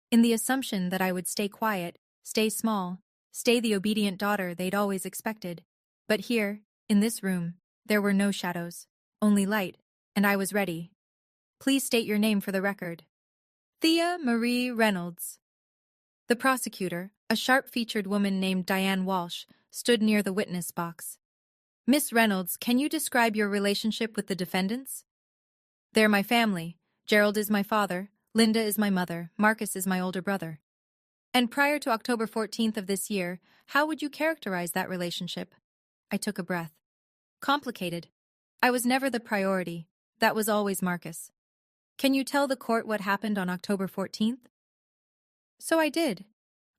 in the assumption that I would stay quiet, stay small, stay the obedient daughter they'd always expected. But here, in this room, there were no shadows, only light, and I was ready. Please state your name for the record. Thea Marie Reynolds. The prosecutor, a sharp-featured woman named Diane Walsh, stood near the witness box. Miss Reynolds, can you describe your relationship with the defendants? They're my family. Gerald is my father, Linda is my mother, Marcus is my older brother. And prior to October 14th of this year, how would you characterize that relationship? I took a breath. Complicated. I was never the priority. That was always Marcus. Can you tell the court what happened on October 14th? So I did.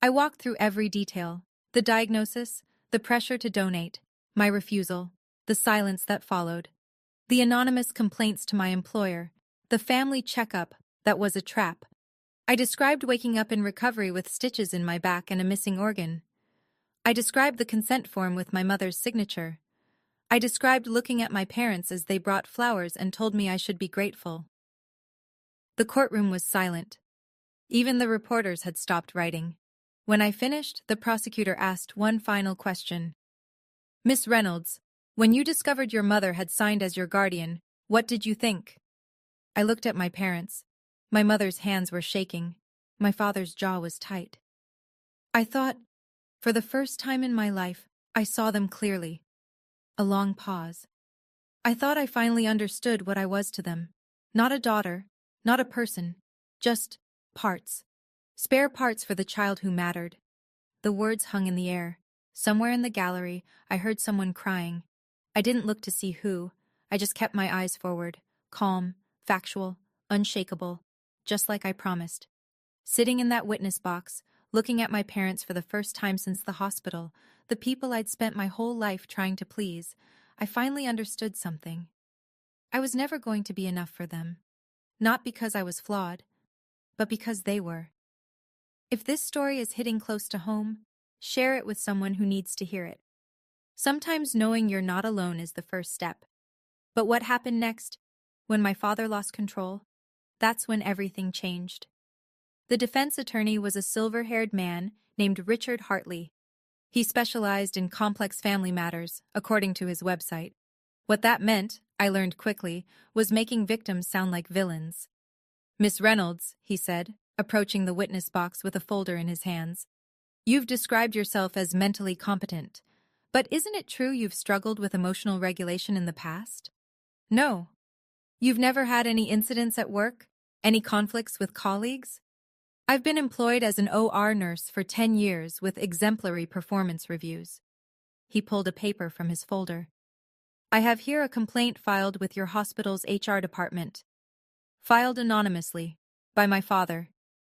I walked through every detail. The diagnosis, the pressure to donate, my refusal, the silence that followed, the anonymous complaints to my employer, the family checkup that was a trap. I described waking up in recovery with stitches in my back and a missing organ. I described the consent form with my mother's signature. I described looking at my parents as they brought flowers and told me I should be grateful. The courtroom was silent. Even the reporters had stopped writing. When I finished, the prosecutor asked one final question. Miss Reynolds, when you discovered your mother had signed as your guardian, what did you think? I looked at my parents. My mother's hands were shaking. My father's jaw was tight. I thought, for the first time in my life, I saw them clearly. A long pause. I thought I finally understood what I was to them. Not a daughter, not a person, just parts. Spare parts for the child who mattered. The words hung in the air. Somewhere in the gallery, I heard someone crying. I didn't look to see who. I just kept my eyes forward, calm, factual, unshakable, just like I promised. Sitting in that witness box, looking at my parents for the first time since the hospital, the people I'd spent my whole life trying to please, I finally understood something. I was never going to be enough for them. Not because I was flawed, but because they were. If this story is hitting close to home, share it with someone who needs to hear it. Sometimes knowing you're not alone is the first step. But what happened next, when my father lost control, that's when everything changed. The defense attorney was a silver-haired man named Richard Hartley. He specialized in complex family matters, according to his website. What that meant, I learned quickly, was making victims sound like villains. Miss Reynolds, he said, approaching the witness box with a folder in his hands. You've described yourself as mentally competent, but isn't it true you've struggled with emotional regulation in the past? No. You've never had any incidents at work? Any conflicts with colleagues? I've been employed as an OR nurse for 10 years with exemplary performance reviews. He pulled a paper from his folder. I have here a complaint filed with your hospital's HR department. Filed anonymously, by my father,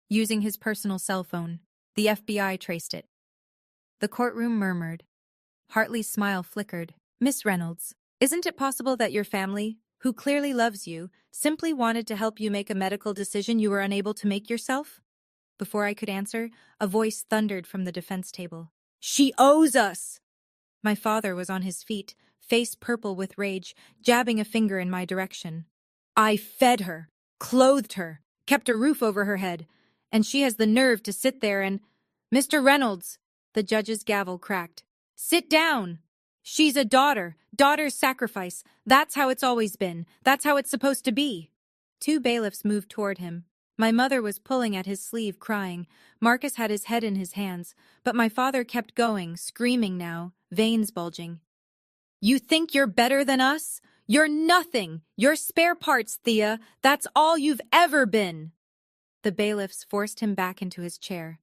using his personal cell phone. The FBI traced it. The courtroom murmured. Hartley's smile flickered. Miss Reynolds, isn't it possible that your family, who clearly loves you, simply wanted to help you make a medical decision you were unable to make yourself? Before I could answer, a voice thundered from the defense table. She owes us! My father was on his feet, face purple with rage, jabbing a finger in my direction. I fed her, clothed her, kept a roof over her head, and she has the nerve to sit there and— Mr. Reynolds, the judge's gavel cracked. Sit down! She's a daughter, daughter's sacrifice. That's how it's always been. That's how it's supposed to be. Two bailiffs moved toward him. My mother was pulling at his sleeve, crying. Marcus had his head in his hands, but my father kept going, screaming now, veins bulging. You think you're better than us? You're nothing! You're spare parts, Thea. That's all you've ever been! The bailiffs forced him back into his chair.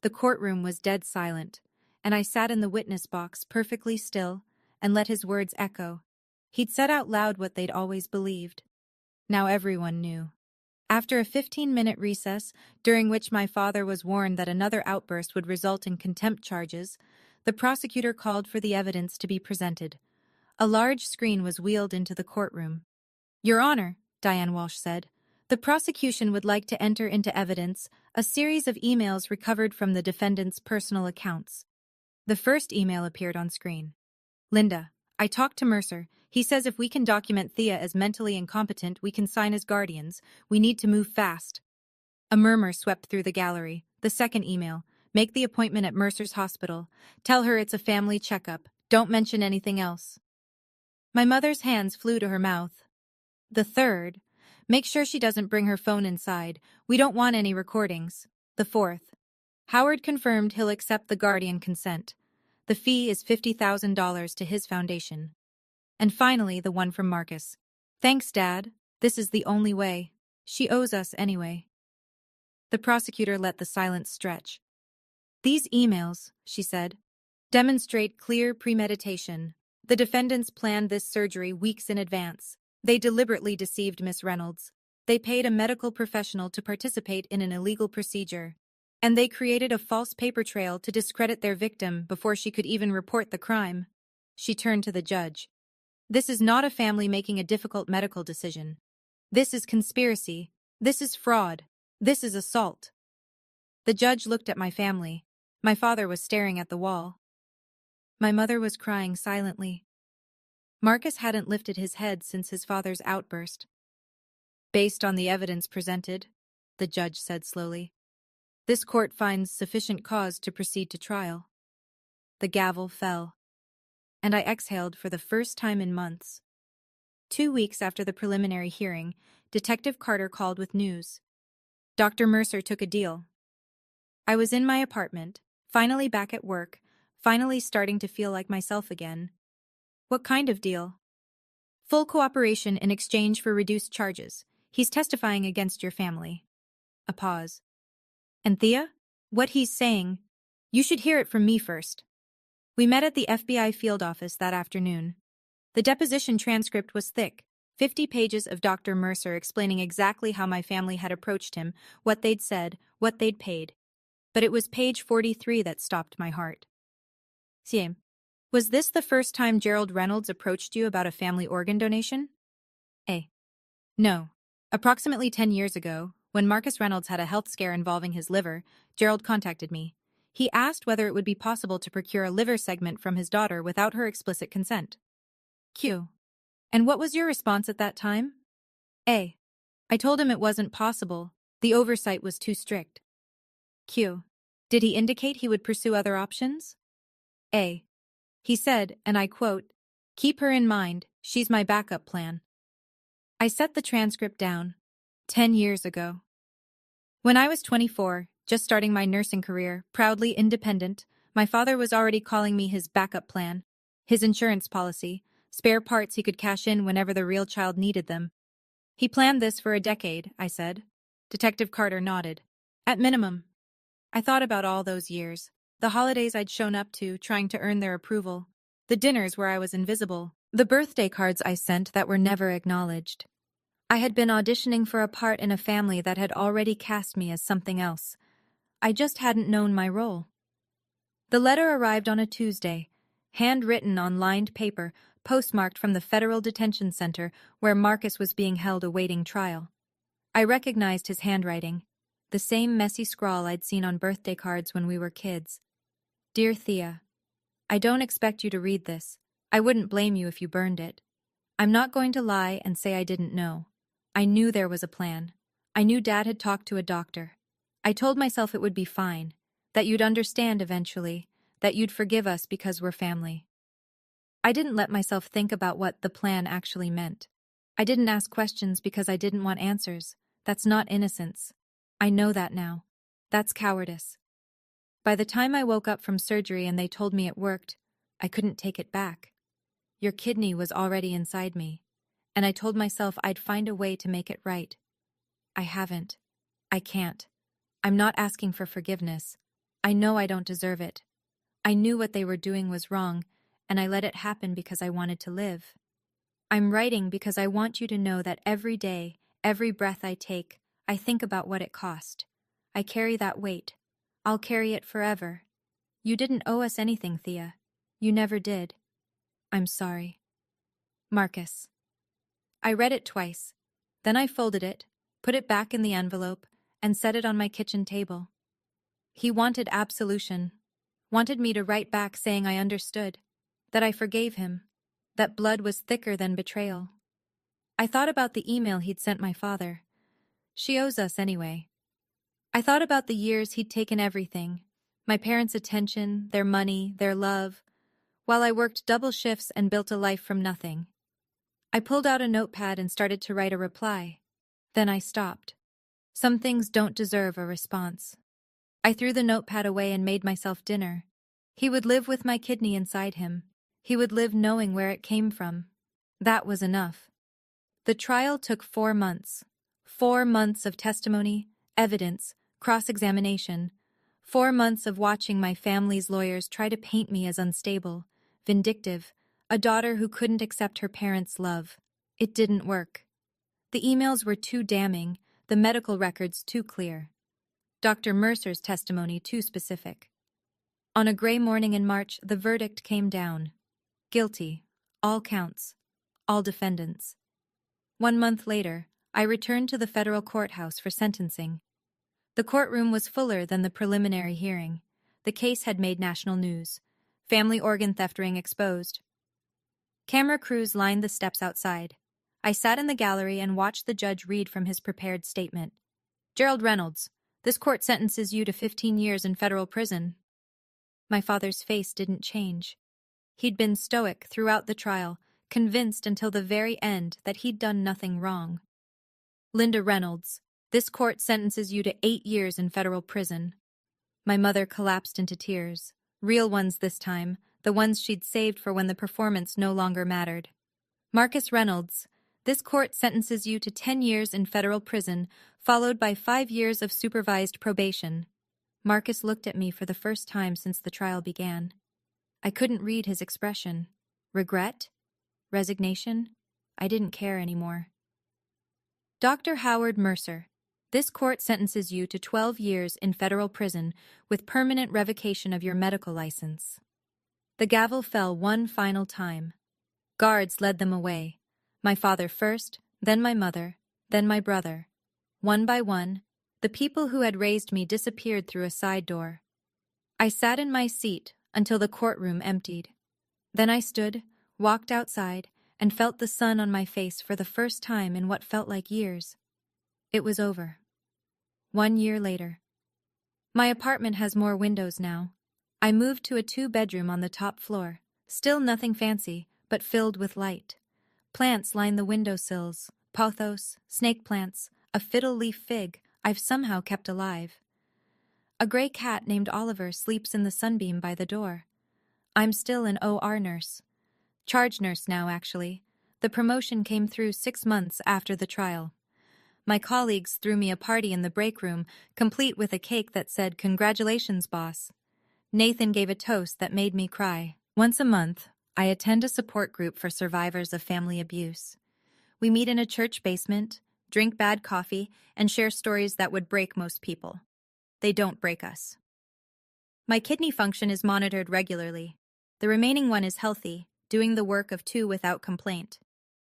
The courtroom was dead silent, and I sat in the witness box perfectly still and let his words echo. He'd said out loud what they'd always believed. Now everyone knew. After a 15-minute recess, during which my father was warned that another outburst would result in contempt charges, the prosecutor called for the evidence to be presented. A large screen was wheeled into the courtroom. Your Honor, Diane Walsh said. The prosecution would like to enter into evidence a series of emails recovered from the defendant's personal accounts. The first email appeared on screen. Linda, I talked to Mercer. He says if we can document Thea as mentally incompetent, we can sign as guardians. We need to move fast. A murmur swept through the gallery. The second email. Make the appointment at Mercer's hospital. Tell her it's a family checkup. Don't mention anything else. My mother's hands flew to her mouth. The third. Make sure she doesn't bring her phone inside. We don't want any recordings. The fourth. Howard confirmed he'll accept the guardian consent. The fee is $50,000 to his foundation. And finally, the one from Marcus. Thanks, Dad. This is the only way. She owes us anyway. The prosecutor let the silence stretch. These emails, she said, demonstrate clear premeditation. The defendants planned this surgery weeks in advance. They deliberately deceived Miss Reynolds. They paid a medical professional to participate in an illegal procedure. And they created a false paper trail to discredit their victim before she could even report the crime. She turned to the judge. This is not a family making a difficult medical decision. This is conspiracy. This is fraud. This is assault. The judge looked at my family. My father was staring at the wall. My mother was crying silently. Marcus hadn't lifted his head since his father's outburst. Based on the evidence presented, the judge said slowly, this court finds sufficient cause to proceed to trial. The gavel fell, and I exhaled for the first time in months. 2 weeks after the preliminary hearing, Detective Carter called with news. Dr. Mercer took a deal. I was in my apartment, finally back at work, finally starting to feel like myself again. What kind of deal? Full cooperation in exchange for reduced charges. He's testifying against your family. A pause. And Thea? What he's saying, you should hear it from me first. We met at the FBI field office that afternoon. The deposition transcript was thick, 50 pages of Dr. Mercer explaining exactly how my family had approached him, what they'd said, what they'd paid. But it was page 43 that stopped my heart. Siem. Was this the first time Gerald Reynolds approached you about a family organ donation? A. No. Approximately 10 years ago, when Marcus Reynolds had a health scare involving his liver, Gerald contacted me. He asked whether it would be possible to procure a liver segment from his daughter without her explicit consent. Q. And what was your response at that time? A. I told him it wasn't possible. The oversight was too strict. Q. Did he indicate he would pursue other options? A. He said, and I quote, keep her in mind, she's my backup plan. I set the transcript down. 10 years ago. When I was 24, just starting my nursing career, proudly independent, my father was already calling me his backup plan, his insurance policy, spare parts he could cash in whenever the real child needed them. He planned this for a decade, I said. Detective Carter nodded. At minimum. I thought about all those years. The holidays I'd shown up to, trying to earn their approval. The dinners where I was invisible. The birthday cards I sent that were never acknowledged. I had been auditioning for a part in a family that had already cast me as something else. I just hadn't known my role. The letter arrived on a Tuesday, handwritten on lined paper, postmarked from the Federal Detention Center where Marcus was being held awaiting trial. I recognized his handwriting, the same messy scrawl I'd seen on birthday cards when we were kids. Dear Thea, I don't expect you to read this. I wouldn't blame you if you burned it. I'm not going to lie and say I didn't know. I knew there was a plan. I knew Dad had talked to a doctor. I told myself it would be fine, that you'd understand eventually, that you'd forgive us because we're family. I didn't let myself think about what the plan actually meant. I didn't ask questions because I didn't want answers. That's not innocence. I know that now. That's cowardice. By the time I woke up from surgery and they told me it worked, I couldn't take it back. Your kidney was already inside me, and I told myself I'd find a way to make it right. I haven't. I can't. I'm not asking for forgiveness. I know I don't deserve it. I knew what they were doing was wrong, and I let it happen because I wanted to live. I'm writing because I want you to know that every day, every breath I take, I think about what it cost. I carry that weight. I'll carry it forever. You didn't owe us anything, Thea. You never did. I'm sorry. Marcus. I read it twice. Then I folded it, put it back in the envelope, and set it on my kitchen table. He wanted absolution, wanted me to write back saying I understood, that I forgave him, that blood was thicker than betrayal. I thought about the email he'd sent my father. She owes us anyway. I thought about the years he'd taken everything, my parents' attention, their money, their love, while I worked double shifts and built a life from nothing. I pulled out a notepad and started to write a reply. Then I stopped. Some things don't deserve a response. I threw the notepad away and made myself dinner. He would live with my kidney inside him. He would live knowing where it came from. That was enough. The trial took 4 months. 4 months of testimony, evidence, cross-examination. 4 months of watching my family's lawyers try to paint me as unstable, vindictive, a daughter who couldn't accept her parents' love. It didn't work. The emails were too damning, the medical records too clear. Dr. Mercer's testimony too specific. On a gray morning in March, the verdict came down. Guilty. All counts. All defendants. 1 month later, I returned to the federal courthouse for sentencing. The courtroom was fuller than the preliminary hearing. The case had made national news. Family organ theft ring exposed. Camera crews lined the steps outside. I sat in the gallery and watched the judge read from his prepared statement. Gerald Reynolds, this court sentences you to 15 years in federal prison. My father's face didn't change. He'd been stoic throughout the trial, convinced until the very end that he'd done nothing wrong. Linda Reynolds, this court sentences you to 8 years in federal prison. My mother collapsed into tears. Real ones this time, the ones she'd saved for when the performance no longer mattered. Marcus Reynolds, this court sentences you to 10 years in federal prison, followed by 5 years of supervised probation. Marcus looked at me for the first time since the trial began. I couldn't read his expression. Regret? Resignation? I didn't care anymore. Dr. Howard Mercer, this court sentences you to 12 years in federal prison with permanent revocation of your medical license. The gavel fell one final time. Guards led them away. My father first, then my mother, then my brother. One by one, the people who had raised me disappeared through a side door. I sat in my seat until the courtroom emptied. Then I stood, walked outside, and felt the sun on my face for the first time in what felt like years. It was over. 1 year later. My apartment has more windows now. I moved to a 2-bedroom on the top floor. Still nothing fancy, but filled with light. Plants line the windowsills, pothos, snake plants, a fiddle-leaf fig I've somehow kept alive. A gray cat named Oliver sleeps in the sunbeam by the door. I'm still an OR nurse. Charge nurse now, actually. The promotion came through 6 months after the trial. My colleagues threw me a party in the break room, complete with a cake that said, "Congratulations, boss." Nathan gave a toast that made me cry. Once a month, I attend a support group for survivors of family abuse. We meet in a church basement, drink bad coffee, and share stories that would break most people. They don't break us. My kidney function is monitored regularly. The remaining one is healthy, doing the work of 2 without complaint.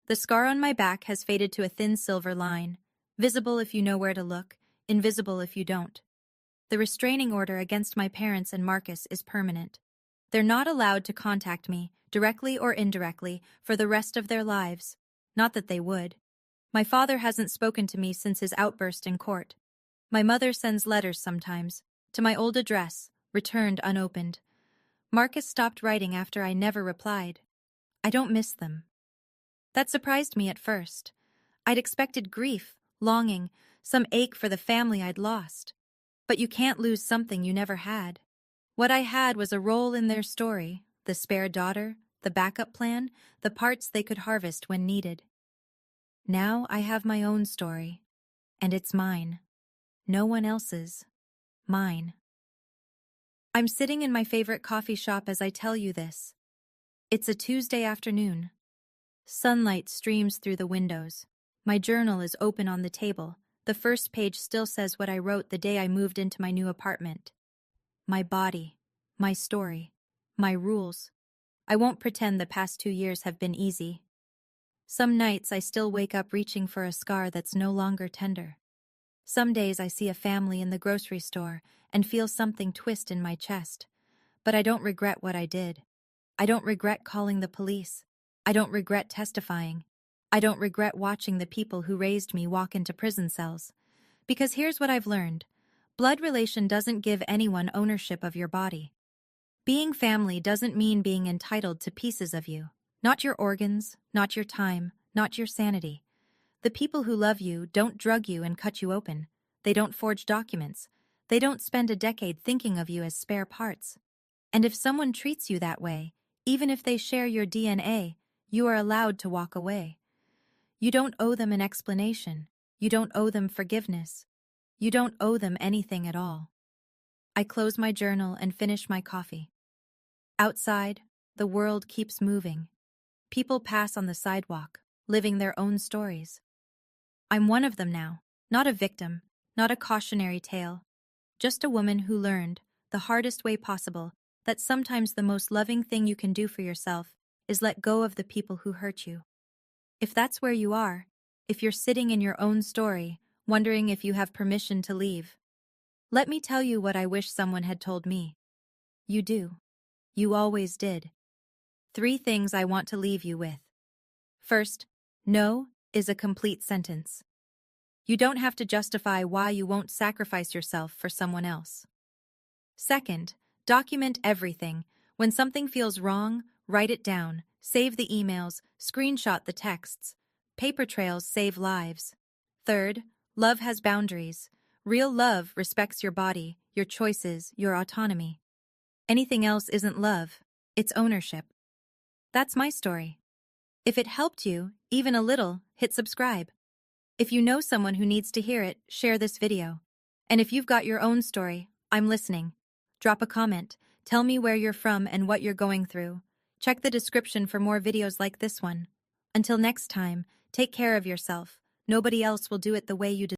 The scar on my back has faded to a thin silver line, visible if you know where to look, invisible if you don't. The restraining order against my parents and Marcus is permanent. They're not allowed to contact me, directly or indirectly, for the rest of their lives. Not that they would. My father hasn't spoken to me since his outburst in court. My mother sends letters sometimes, to my old address, returned unopened. Marcus stopped writing after I never replied. I don't miss them. That surprised me at first. I'd expected grief, longing, some ache for the family I'd lost. But you can't lose something you never had. What I had was a role in their story, the spare daughter, the backup plan, the parts they could harvest when needed. Now I have my own story, and it's mine. No one else's. Mine. I'm sitting in my favorite coffee shop as I tell you this. It's a Tuesday afternoon. Sunlight streams through the windows. My journal is open on the table. The first page still says what I wrote the day I moved into my new apartment. My body, my story, my rules. I won't pretend the past 2 years have been easy. Some nights I still wake up reaching for a scar that's no longer tender. Some days I see a family in the grocery store and feel something twist in my chest. But I don't regret what I did. I don't regret calling the police. I don't regret testifying. I don't regret watching the people who raised me walk into prison cells. Because here's what I've learned. Blood relation doesn't give anyone ownership of your body. Being family doesn't mean being entitled to pieces of you. Not your organs, not your time, not your sanity. The people who love you don't drug you and cut you open. They don't forge documents. They don't spend a decade thinking of you as spare parts. And if someone treats you that way, even if they share your DNA, you are allowed to walk away. You don't owe them an explanation. You don't owe them forgiveness. You don't owe them anything at all. I close my journal and finish my coffee. Outside, the world keeps moving. People pass on the sidewalk, living their own stories. I'm one of them now, not a victim, not a cautionary tale, just a woman who learned, the hardest way possible, that sometimes the most loving thing you can do for yourself is let go of the people who hurt you. If that's where you are, if you're sitting in your own story, wondering if you have permission to leave, let me tell you what I wish someone had told me. You do. You always did. 3 things I want to leave you with. First, no is a complete sentence. You don't have to justify why you won't sacrifice yourself for someone else. Second, document everything. When something feels wrong, write it down, save the emails, screenshot the texts. Paper trails save lives. Third, love has boundaries. Real love respects your body, your choices, your autonomy. Anything else isn't love, it's ownership. That's my story. If it helped you, even a little, hit subscribe. If you know someone who needs to hear it, share this video. And if you've got your own story, I'm listening. Drop a comment, tell me where you're from and what you're going through. Check the description for more videos like this one. Until next time, take care of yourself. Nobody else will do it the way you deserve.